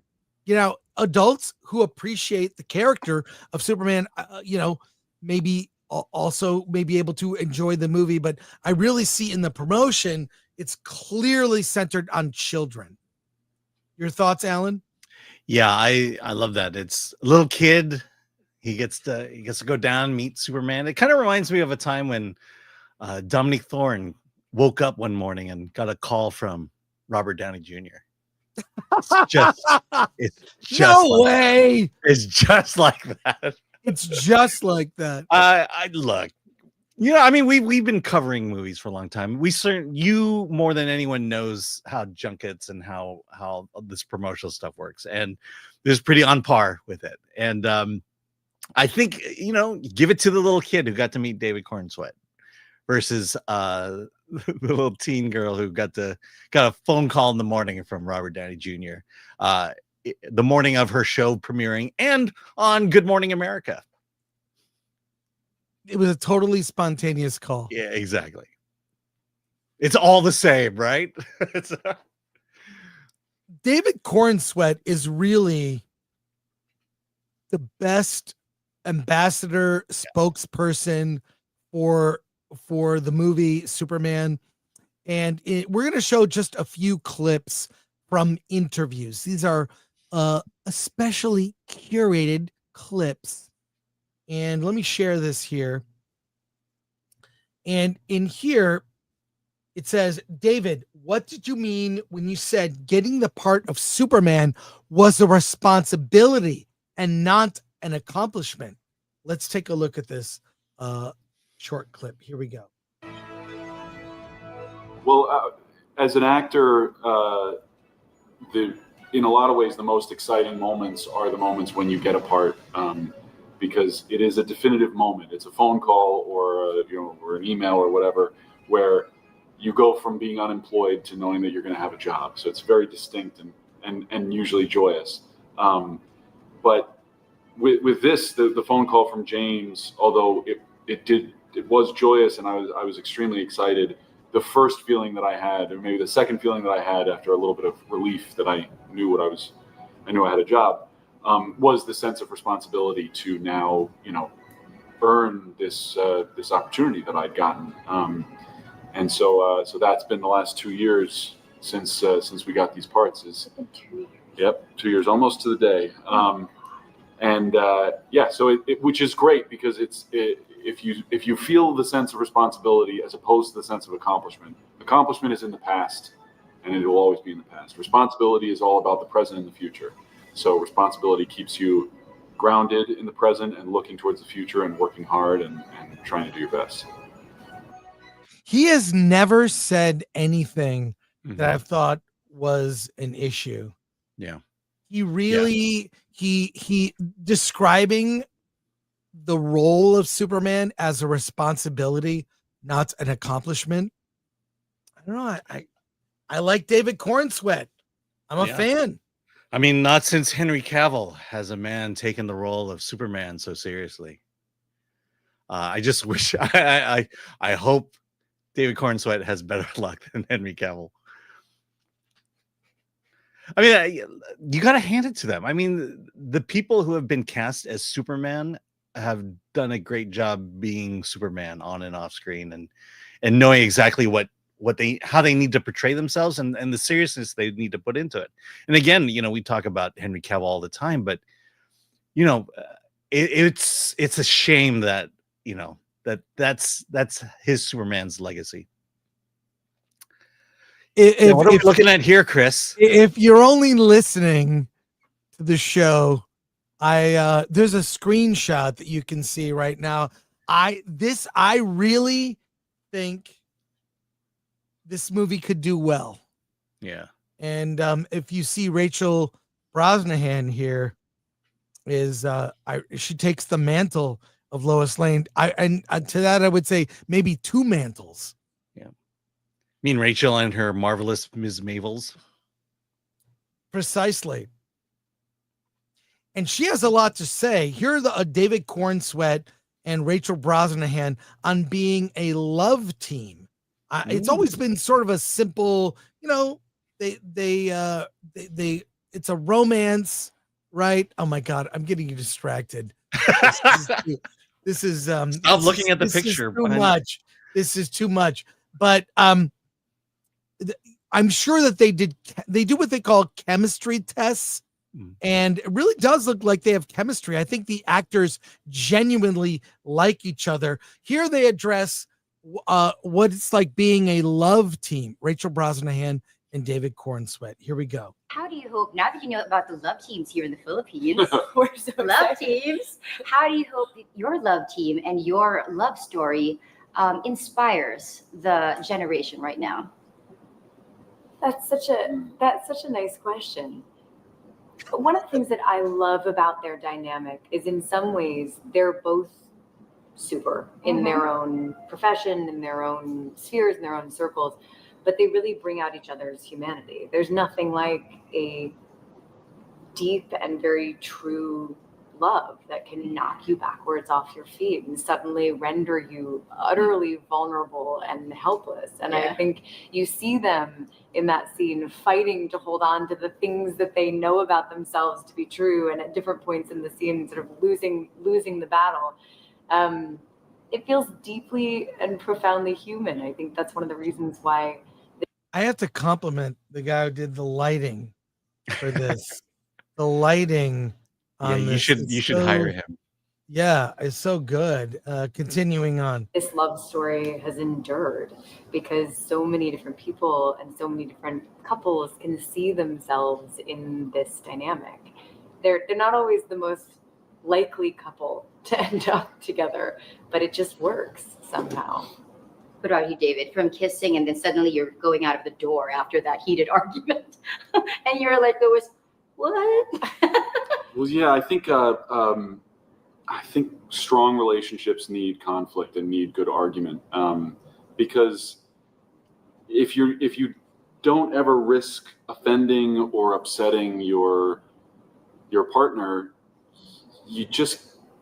Adults who appreciate the character of Superman, maybe also may be able to enjoy the movie, but I really see in the promotion, it's clearly centered on children. Your thoughts, Alan? Yeah, I love that. It's a little kid. He gets to go down, meet Superman. It kind of reminds me of a time when Dominic Thorne woke up one morning and got a call from Robert Downey Jr. It's just no way. It's just like that. It's just like that. I look. I mean, we've been covering movies for a long time. You more than anyone knows how junkets and how this promotional stuff works, and this is pretty on par with it. And I think give it to the little kid who got to meet David Corenswet versus the little teen girl who got a phone call in the morning from Robert Downey Jr. The morning of her show premiering and on Good Morning America. It was a totally spontaneous call. Yeah, exactly. It's all the same, right? David Corenswet is really the best ambassador spokesperson for the movie Superman. And we're going to show just a few clips from interviews. These are especially curated clips. And let me share this here. And in here, it says, David, what did you mean when you said getting the part of Superman was a responsibility and not an accomplishment? Let's take a look at this short clip. Here we go. Well, as an actor, in a lot of ways, the most exciting moments are the moments when you get a part, because it is a definitive moment. It's a phone call or or an email or whatever, where you go from being unemployed to knowing that you're going to have a job. So it's very distinct and usually joyous. But with this, the phone call from James, although it was joyous and I was extremely excited. The first feeling that I had, or maybe the second feeling that I had after a little bit of relief that I knew I had a job, was the sense of responsibility to now, earn this opportunity that I'd gotten. And so that's been the last 2 years since we got these parts. Yep, 2 years, almost to the day. So which is great because if you feel the sense of responsibility as opposed to the sense of accomplishment is in the past and it will always be in the past. Responsibility is all about the present and the future. So responsibility keeps you grounded in the present and looking towards the future and working hard and trying to do your best. He has never said anything that I've thought was an issue. Yeah. He really, he describing the role of Superman as a responsibility, not an accomplishment. I don't know. I like David Corenswet. I'm a fan. I mean, not since Henry Cavill has a man taken the role of Superman so seriously. I just wish, I hope David Corenswet has better luck than Henry Cavill. I mean, you got to hand it to them. I mean, the people who have been cast as Superman have done a great job being Superman on and off screen and knowing exactly how they need to portray themselves and the seriousness they need to put into it. And again, we talk about Henry Cavill all the time, but it's a shame that that's his Superman's legacy. What are we looking at here, Chris? If you're only listening to the show, there's a screenshot that you can see right now. I really think this movie could do well. Yeah. And if you see Rachel Brosnahan here, she takes the mantle of Lois Lane. And to that I would say maybe two mantles. Yeah. I mean Rachel and her marvelous Ms. Mavels. Precisely. And she has a lot to say. Here are David Corenswet and Rachel Brosnahan on being a love team. It's always been sort of a simple, it's a romance, right? Oh my God, I'm getting you distracted. This is stop looking at the picture. Too much. This is too much. But I'm sure that they do what they call chemistry tests. And it really does look like they have chemistry. I think the actors genuinely like each other. Here they address what it's like being a love team. Rachel Brosnahan and David Corenswet. Here we go. How do you hope, now that you know about the love teams here in the Philippines, love teams, how do you hope that your love team and your love story inspires the generation right now? That's such a nice question. But one of the things that I love about their dynamic is in some ways they're both super in their own profession, in their own spheres, in their own circles, but they really bring out each other's humanity. There's nothing like a deep and very true love that can knock you backwards off your feet and suddenly render you utterly vulnerable and helpless. And I think you see them in that scene fighting to hold on to the things that they know about themselves to be true, and at different points in the scene sort of losing the battle. It feels deeply and profoundly human. I think that's one of the reasons why I have to compliment the guy who did the lighting for this. The lighting on you this, should hire him. Yeah, it's so good. Continuing on. this love story has endured, because so many different people and so many different couples can see themselves in this dynamic. They're not always the most likely couple to end up together, but it just works somehow. What about you, David? From kissing and then suddenly you're going out of the door after that heated argument, and you're like, there was what? Well, yeah, I think strong relationships need conflict and need good argument, because if you don't ever risk offending or upsetting your partner,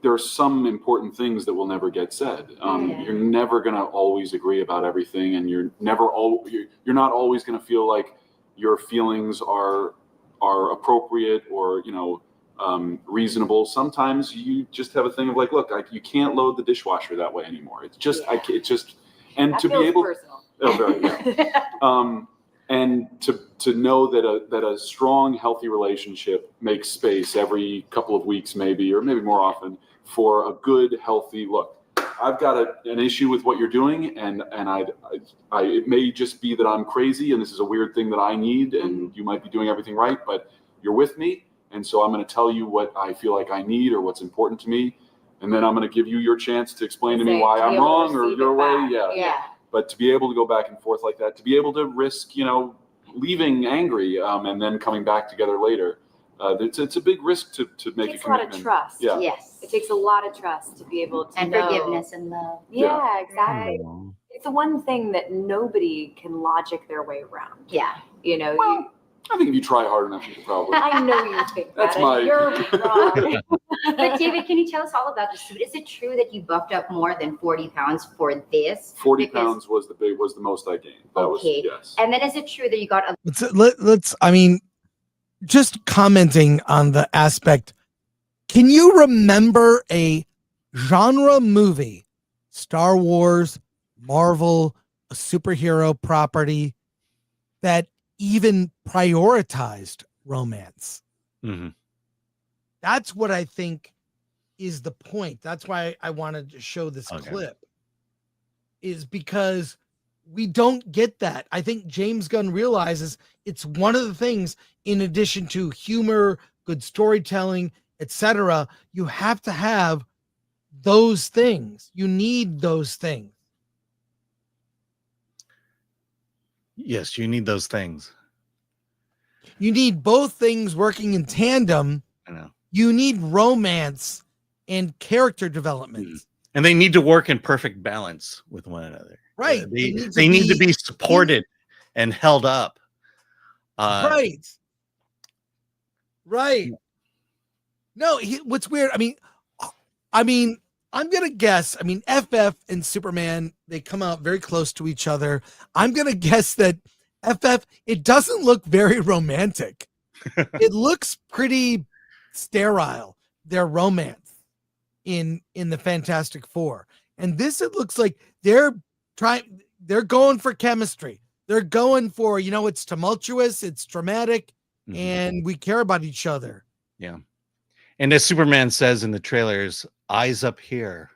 there are some important things that will never get said. You're never going to always agree about everything, and you're not always going to feel like your feelings are appropriate or reasonable. Sometimes you just have a thing of like, look, you can't load the dishwasher that way anymore. It's just and That to be feels able personal. oh very yeah. And to know that a strong, healthy relationship makes space every couple of weeks, maybe, or maybe more often, for a good, healthy look. I've got an issue with what you're doing, and it may just be that I'm crazy, and this is a weird thing that I need, and you might be doing everything right, but you're with me, and so I'm going to tell you what I feel like I need or what's important to me, and then I'm going to give you your chance to explain to me why I'm wrong or your way. Yeah. But to be able to go back and forth like that, to be able to risk, leaving angry and then coming back together later, it's a big risk to make a commitment. It takes a lot of trust. Yeah. Yes. It takes a lot of trust to be able to And know. forgiveness and love. Yeah, exactly. It's the one thing that nobody can logic their way around. Yeah. I think if you try hard enough, you can probably. I know you think That's that. my- And you're wrong. But David, can you tell us all about the suit? Is it true that you buffed up more than 40 pounds for this? 40 pounds was the most I gained. That Okay. was, yes. And then is it true that you got a Let's just commenting on the aspect. Can you remember a genre movie, Star Wars, Marvel, a superhero property that even prioritized romance? Mm-hmm. That's what I think is the point. That's why I wanted to show this clip, is because we don't get that. I think James Gunn realizes it's one of the things, in addition to humor, good storytelling, etc., you have to have those things. You need those things. Yes, you need those things. You need both things working in tandem. I know. You need romance and character development. And they need to work in perfect balance with one another. Right. They need to be supported and held up. Right. No, what's weird, I'm going to guess, FF and Superman, they come out very close to each other. I'm going to guess that FF, it doesn't look very romantic. It looks pretty sterile, their romance in the Fantastic Four. And this, it looks like they're going for chemistry. They're going for, it's tumultuous, it's dramatic, and we care about each other. Yeah. And as Superman says in the trailers, eyes up here.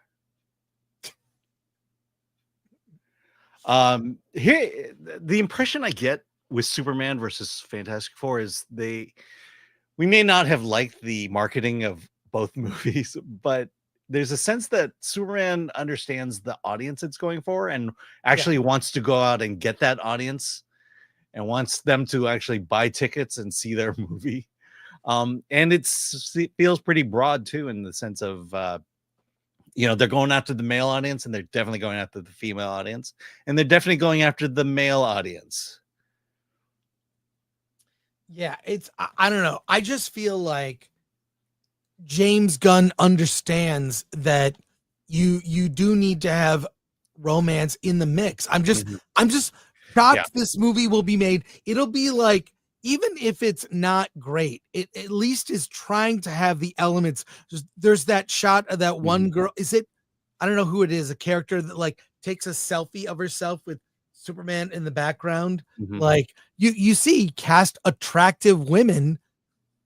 Here, the impression I get with Superman versus Fantastic Four is we may not have liked the marketing of both movies, but there's a sense that Superman understands the audience it's going for and actually wants to go out and get that audience and wants them to actually buy tickets and see their movie. And it feels pretty broad too, in the sense of, they're going after the male audience, and they're definitely going after the female audience, and they're definitely going after the male audience. Yeah, I don't know. I just feel like James Gunn understands that you do need to have romance in the mix. I'm just shocked this movie will be made. It'll be like, even if it's not great, it at least is trying to have the elements. There's that shot of that one girl. Is it? I don't know who it is. A character that like takes a selfie of herself with Superman in the background. Like you see cast attractive women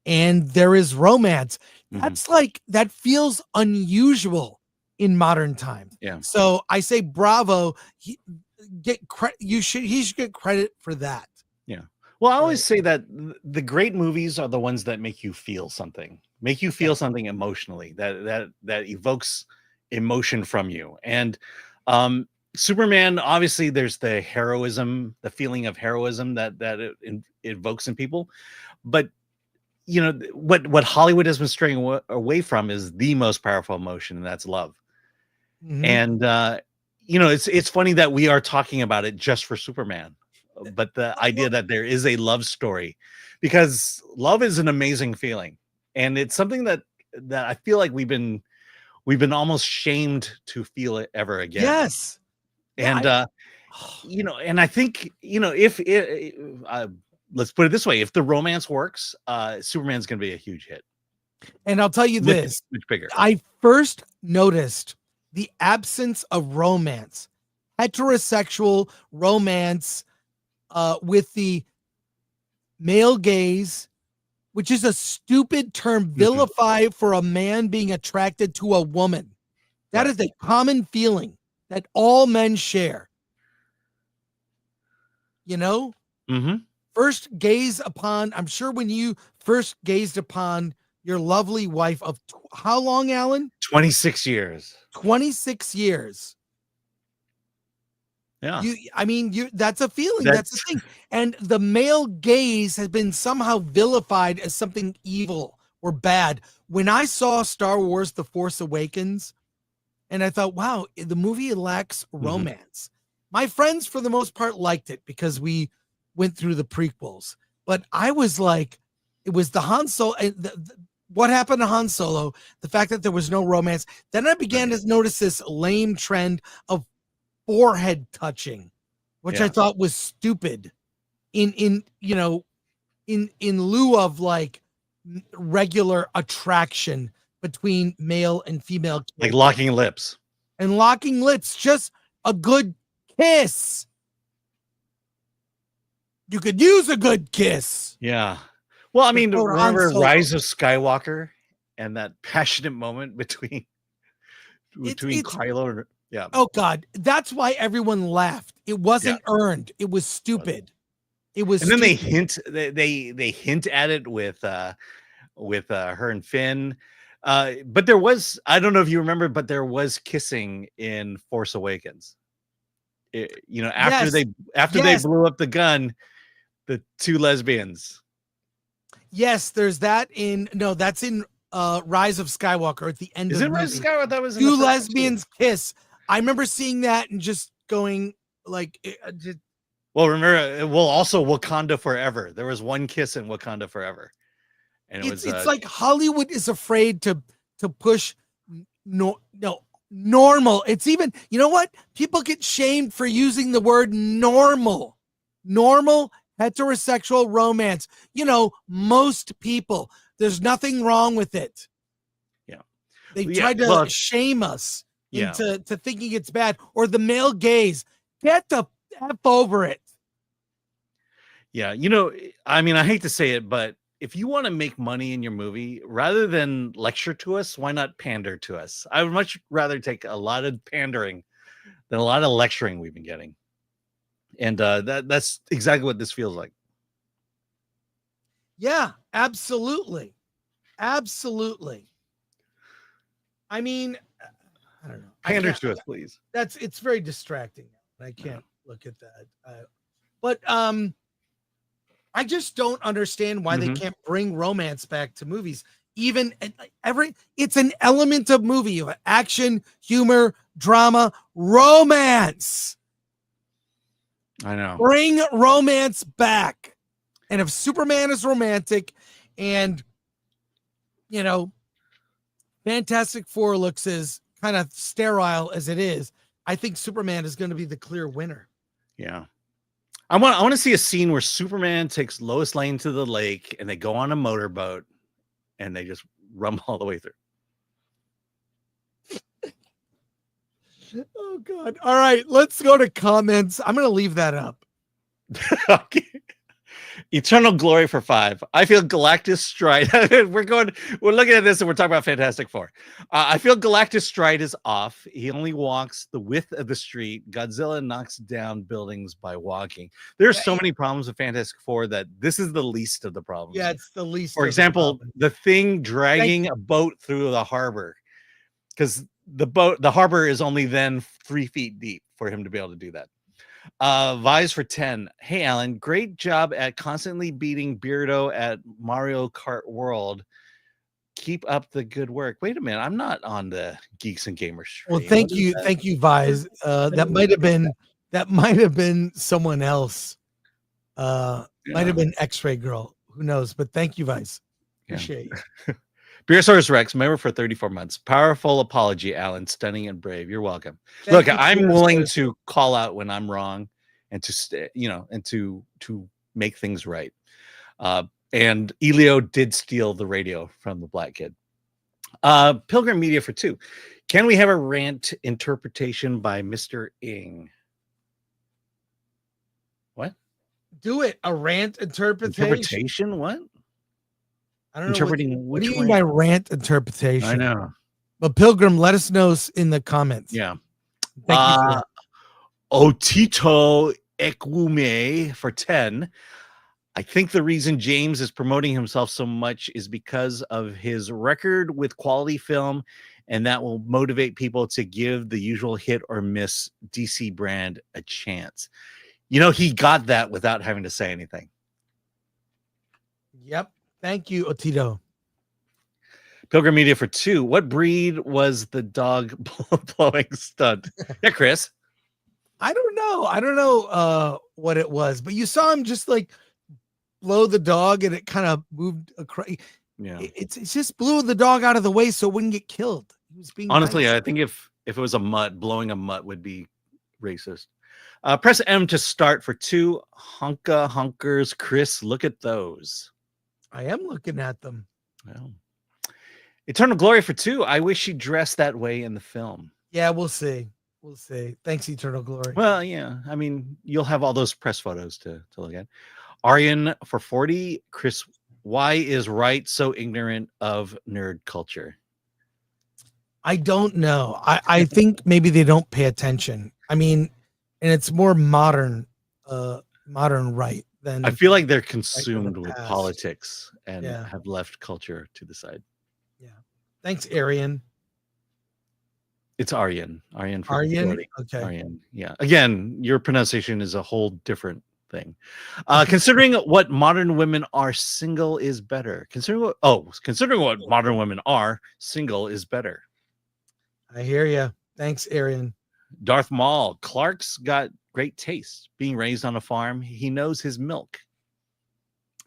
and there is romance. That's like, that feels unusual in modern times. Yeah. So I say bravo. He should get credit for that. Yeah. Well, I always say that the great movies are the ones that make you feel something, something emotionally that evokes emotion from you. And Superman, obviously there's the heroism, the feeling of heroism that it evokes in people. But you know, what Hollywood has been straying away from is the most powerful emotion, and that's love. And you know, it's funny that we are talking about it just for Superman, but the idea that there is a love story, because love is an amazing feeling, and it's something that I feel like we've been almost shamed to feel it ever again. Yes. And you know, and I think, you know, if let's put it this way, if the romance works, Superman's going to be a huge hit. And I'll tell you this, much bigger. I first noticed the absence of romance, heterosexual romance, with the male gaze, which is a stupid term, vilify for a man being attracted to a woman. That is a common feeling that all men share. You know? First gaze upon, I'm sure when you first gazed upon your lovely wife of how long, Alan? 26 years. 26 years. Yeah. That's a feeling. That's the thing. And the male gaze has been somehow vilified as something evil or bad. When I saw Star Wars The Force Awakens, and I thought, wow, the movie lacks romance. My friends, for the most part, liked it because we went through the prequels. But I was like, it was the Han Solo, what happened to Han Solo, the fact that there was no romance. Then I began to notice this lame trend of forehead touching, which I thought was stupid in lieu of like regular attraction between male and female kids. Like locking lips. And locking lips, just a good kiss. You could use a good kiss. Yeah. Well, I mean, Before remember Han Solo. Rise of Skywalker and that passionate moment between Kylo and Oh God, that's why everyone laughed. It wasn't earned. It was stupid. It was. And then they hint at it with her and Finn. But there was, I don't know if you remember, but there was kissing in Force Awakens. After they blew up the gun, the two lesbians. Yes, there's that that's in Rise of Skywalker at the end. Is it Rise of Skywalker? That was in two the first lesbians kiss. I remember seeing that and just going like, well, remember, also Wakanda Forever. There was one kiss in Wakanda Forever, and it's like Hollywood is afraid to push normal. It's even, you know what? People get shamed for using the word normal heterosexual romance. Most people, there's nothing wrong with it. Yeah. They tried to shame us into thinking it's bad, or the male gaze. Get the F over it. Yeah. I mean, I hate to say it, but if you want to make money in your movie, rather than lecture to us, why not pander to us? I would much rather take a lot of pandering than a lot of lecturing we've been getting. And that's exactly what this feels like. Yeah, absolutely. Absolutely. I mean, I don't know. Pander to us, please. It's very distracting. I can't look at that. But I just don't understand why they can't bring romance back to movies. Even it's an element of movie. You have action, humor, drama, romance. I know. Bring romance back. And if Superman is romantic and, Fantastic Four looks as kind of sterile as it is. I think Superman is going to be the clear winner. Yeah. I want to see a scene where Superman takes Lois Lane to the lake and they go on a motorboat and they just rumble all the way through. Oh God. All right, let's go to comments. I'm going to leave that up. Okay. Eternal Glory for 5. I feel Galactus Stride. We're looking at this and we're talking about Fantastic Four. I feel Galactus Stride is off. He only walks the width of the street. Godzilla knocks down buildings by walking. There's so many problems with Fantastic Four that this is the least of the problems. Yeah, it's the least. For example, the Thing dragging a boat through the harbor, because the harbor is only then 3 feet deep for him to be able to do that. Vise for 10. Hey, Alan, great job at constantly beating Beardo at Mario Kart World. Keep up the good work. Wait a minute, I'm not on the Geeks and Gamers stream. Well, thank you, Vise. That might have been someone else. Might have been X-Ray Girl. Who knows? But thank you, Vise. Appreciate you. Beersaurus Rex, member for 34 months. Powerful apology, Alan. Stunning and brave. You're welcome. Look, I'm willing to call out when I'm wrong and to make things right. And Elio did steal the radio from the black kid. Pilgrim Media for 2. Can we have a rant interpretation by Mr. Ng? What? Do it. A rant interpretation? What? I don't Interpreting know. What do you which mean by rant interpretation? I know. But Pilgrim, let us know in the comments. Yeah. Thank you. Otito Ekwume for 10. I think the reason James is promoting himself so much is because of his record with quality film, and that will motivate people to give the usual hit or miss DC brand a chance. He got that without having to say anything. Yep. Thank you, Otito. Pilgrim Media for 2. What breed was the dog blowing stunt? Yeah, Chris. I don't know what it was, but you saw him just like blow the dog and it kind of moved across. Yeah. It's just blew the dog out of the way so it wouldn't get killed. He was being Honestly, nice. I think if it was a mutt, blowing a mutt would be racist. Press M to start for 2. Honka Honkers. Chris, look at those. I am looking at them. Well, Eternal Glory for 2. I wish she dressed that way in the film. Yeah, we'll see. We'll see. Thanks, Eternal Glory. Well, yeah. I mean, you'll have all those press photos to look at. Aryan for 40. Chris, why is Wright so ignorant of nerd culture? I don't know. I think maybe they don't pay attention. I mean, and it's more modern right than I feel like they're consumed with politics and Yeah. have left culture to the side. Yeah. Thanks, Arian. It's Aryan. Aryan for Aryan? 40. Okay. Aryan. Yeah. Again, your pronunciation is a whole different thing. Considering what modern women are, single is better. Considering what modern women are, single is better. I hear you. Thanks, Arian. Darth Maul. Clark's got great taste. Being raised on a farm, he knows his milk.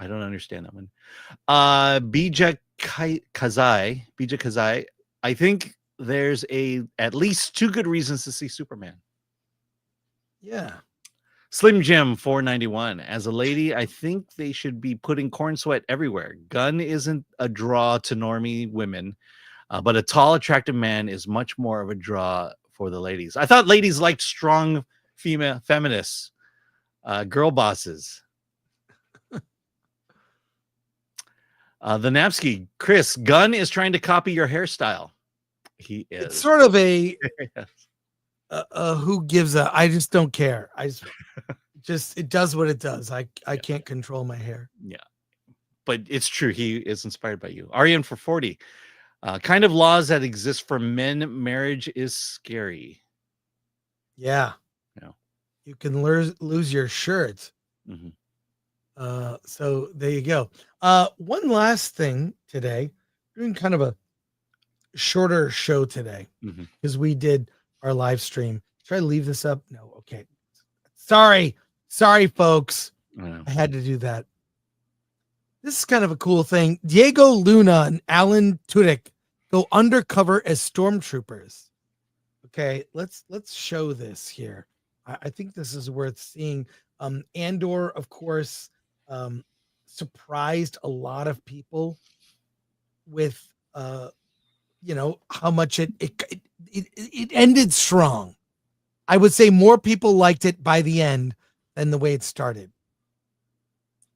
I don't understand that one. Bija Kazai. I think there's at least 2 good reasons to see Superman. Yeah. Slim Jim 491. As a lady, I think they should be putting Corenswet everywhere. Gunn isn't a draw to normie women, but a tall, attractive man is much more of a draw for the ladies. I thought ladies liked strong female feminists, girl bosses. The Napsky, Chris, Gunn is trying to copy your hairstyle. He is. It's sort of a who gives a. I just don't care. It does what it does. I can't control my hair. Yeah, but it's true. He is inspired by you. Aryan for 40. Kind of laws that exist for men. Marriage is scary. Yeah. Yeah. You can lose your shirt. Mhm. So there you go. One last thing today, doing kind of a shorter show today because we did our live stream. Should I leave this up? No. Okay. Sorry, folks. I had to do that. This is kind of a cool thing. Diego Luna and Alan Tudyk go undercover as stormtroopers. Okay, let's show this here. I think this is worth seeing. Andor, of course, surprised a lot of people with how much it ended strong. I would say more people liked it by the end than the way it started.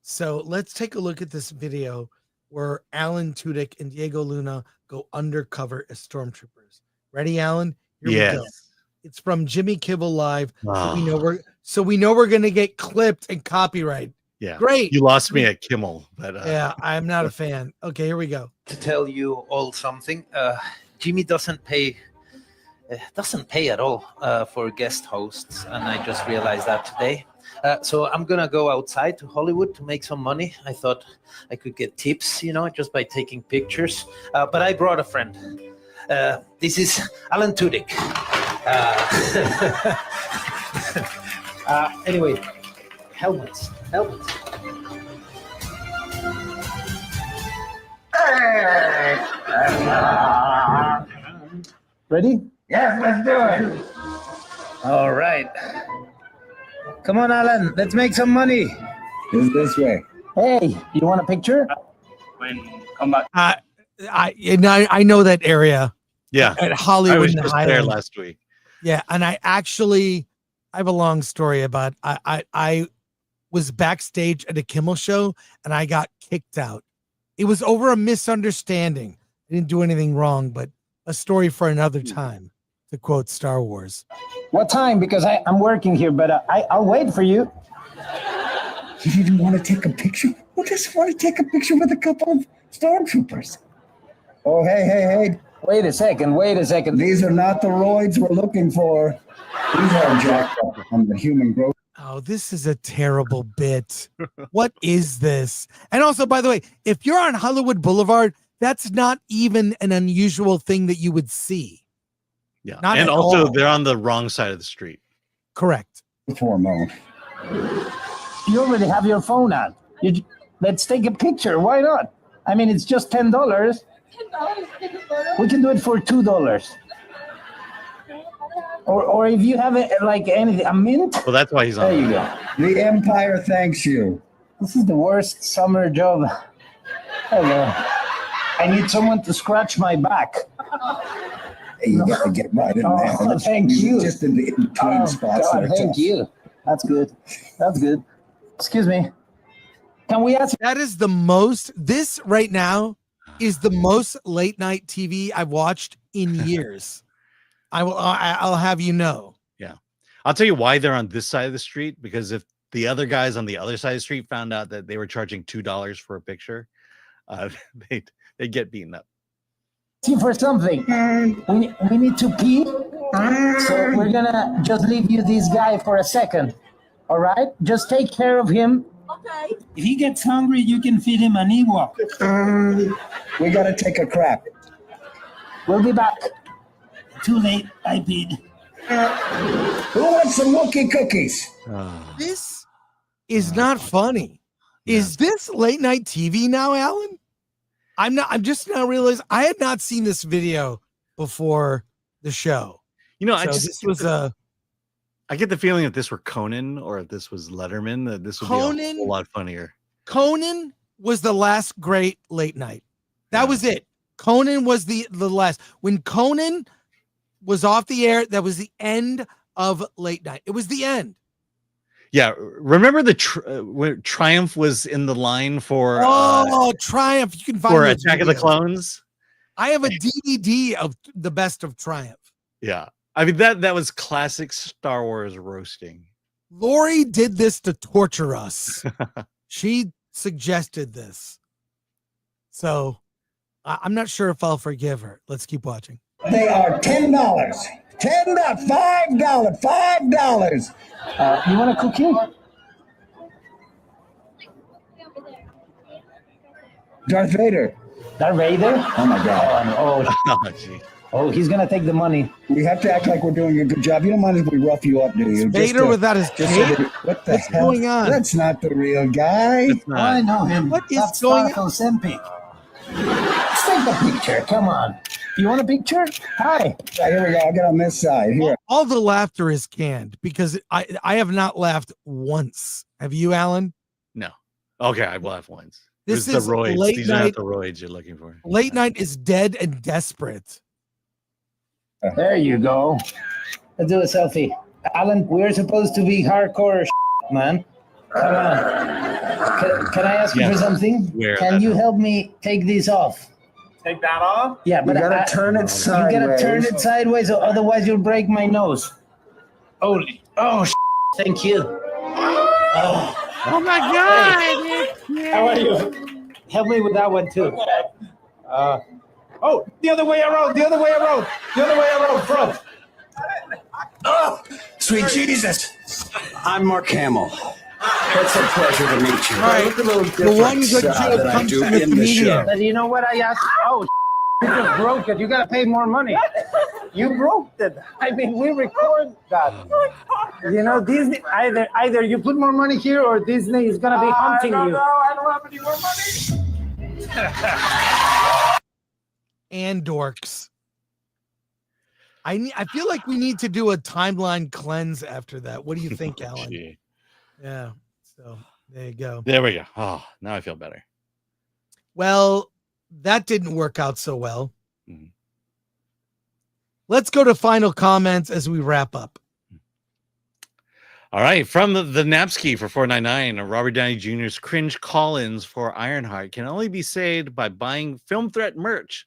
So let's take a look at this video where Alan Tudyk and Diego Luna go undercover as stormtroopers. Ready, Alan? Here we go. It's from Jimmy Kimmel Live. So we know we're gonna get clipped and copyright. Yeah, great. You lost me at Kimmel, but yeah, I'm not a fan. Okay, here we go. To tell you all something, Jimmy doesn't pay at all for guest hosts, and I just realized that today. So I'm gonna go outside to Hollywood to make some money. I thought I could get tips, just by taking pictures. But I brought a friend. This is Alan Tudyk. Anyway, helmets. Ready? Yes, let's do it. All right. Come on, Alan. Let's make some money. It's this way. Hey, you want a picture? Come back. I know that area. Yeah, at Hollywood. I was and just Highland. there last week. Yeah, and I have a long story about I was backstage at a Kimmel show and I got kicked out. It was over a misunderstanding. I didn't do anything wrong, but a story for another time, to quote Star Wars. What time? Because I'm working here, but I'll wait for you. You didn't want to take a picture? Who just want to take a picture with a couple of stormtroopers? Oh, hey. Wait a second. These are not the roids we're looking for. These are jacked up on the human growth. Oh, this is a terrible bit. What is this? And also, by the way, if you're on Hollywood Boulevard, that's not even an unusual thing that you would see. Yeah. Not and at also all. they're on the wrong side of the street. Correct. Hormone. You already have your phone on. Let's take a picture. Why not? I mean, it's just $10. We can do it for $2. Or if you have anything, a mint. Well, that's why he's on. There you go. The Empire thanks you. This is the worst summer job ever. I need someone to scratch my back. Hey, you got to get right in there. Oh, thank you. Just in the in-between spots. God, that are thank tough. you. That's good. Excuse me. Can we ask? This right now is the most late night TV I've watched in years. I'll have you know. Yeah. I'll tell you why they're on this side of the street, because if the other guys on the other side of the street found out that they were charging $2 for a picture, they'd get beaten up. See for something. We need to pee. So we're gonna just leave you this guy for a second. All right? Just take care of him. Okay. If he gets hungry, you can feed him an Ewok. We got to take a crap. We'll be back. Too late. I peed. Who wants some Wookiee cookies? This is not funny. Yeah. Is this late night TV now, Alan? I'm just now realizing I had not seen this video before the show. I get the feeling if this were Conan or if this was Letterman, that this would be a whole lot funnier. Conan was the last great late night. That was it. Conan was the last. When Conan was off the air, that was the end of late night. It was the end. Yeah, remember when Triumph was in the line for Triumph. You can find for Attack of the Clones. I have a DVD of the best of Triumph. Yeah, I mean that was classic Star Wars roasting. Lori did this to torture us. She suggested this, so I'm not sure if I'll forgive her. Let's keep watching. They are $10. $5. You want a cookie? Darth Vader. Darth Vader? Oh my God. Oh, he's gonna take the money. We have to act like we're doing a good job. You don't mind if we rough you up, do you? Vader without his cape? What the What's hell? going on? That's not the real guy. I know him. What is That's going on? Let's take the picture. Come on. You want a picture? Hi. Yeah, here we go. I'll get on this side. Here. All the laughter is canned because I have not laughed once. Have you, Alan? No. Okay, I laughed once. This is is the roids. late These are night. not the roids you're looking for. Late night is dead and desperate. There you go. Let's do a selfie. Alan, we're supposed to be hardcore, man. Come on. Can I ask you for something? Can you help me take this off? Take that off? Yeah, but you gotta turn it sideways. You gotta turn it sideways, or otherwise you'll break my nose. Holy. Oh, thank you. Oh my God. How are you? Help me with that one too. Oh, the other way around, the other way around, the other way around, front. Oh, sweet Jesus. I'm Mark Hamill. It's a pleasure to meet you. All right. Look a little The one different good joke than I comes do from the in the show. comedian. You know what I asked? Oh, you just broke it. You gotta pay more money. You broke it. I mean, we record that. You know, Disney, either you put more money here or Disney is gonna be hunting you. I don't have any more money. And dorks. I feel like we need to do a timeline cleanse after that. What do you think, Alan? Gee. Yeah. So there you go. There we go. Oh, now I feel better. Well, that didn't work out so well. Mhm. Let's go to final comments as we wrap up. All right, from the Napski for $4.99, Robert Downey Jr.'s Cringe Collins for Ironheart can only be saved by buying Film Threat merch.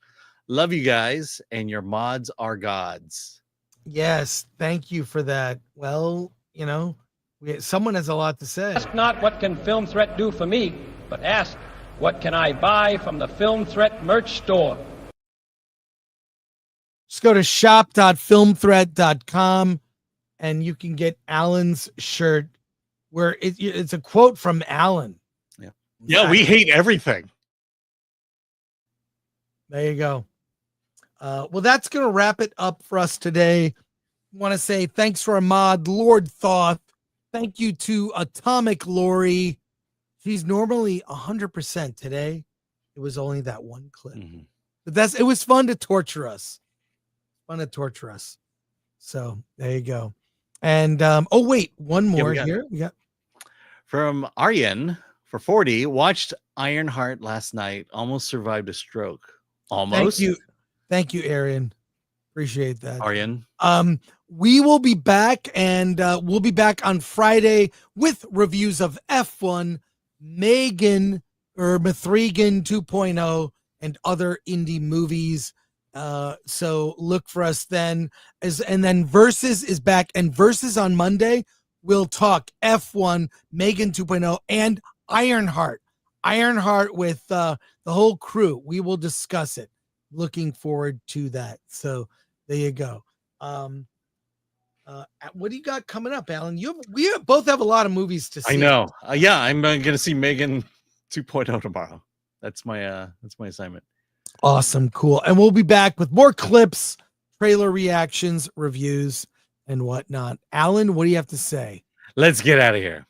Love you guys, and your mods are gods. Yes, thank you for that. Well, you know, someone has a lot to say. Ask not what can Film Threat do for me, but ask what can I buy from the Film Threat merch store. Just go to shop.filmthreat.com and you can get Alan's shirt where it's a quote from Alan. Yeah, we hate everything. There you go. Well, that's going to wrap it up for us today. Want to say thanks for our mod, Lord Thoth. Thank you to Atomic Lori. She's normally 100% today. It was only that one clip. But it was fun to torture us. So there you go. And oh wait, one more here. We got from Aryan for 40. Watched Ironheart last night. Almost survived a stroke. Almost. Thank you, Arian. Appreciate that. Aryan. We will be back, and we'll be back on Friday with reviews of F1, Megan 2.0, and other indie movies. So look for us then. And then Versus is back, and Versus on Monday, we'll talk F1, Megan 2.0, and Ironheart. Ironheart with the whole crew. We will discuss it. Looking forward to that. So there you go. What do you got coming up, Alan? We both have a lot of movies to see. I know. Yeah, I'm going to see Megan 2.0 tomorrow. That's my assignment. Awesome, cool. And we'll be back with more clips, trailer reactions, reviews, and whatnot. Alan, what do you have to say? Let's get out of here.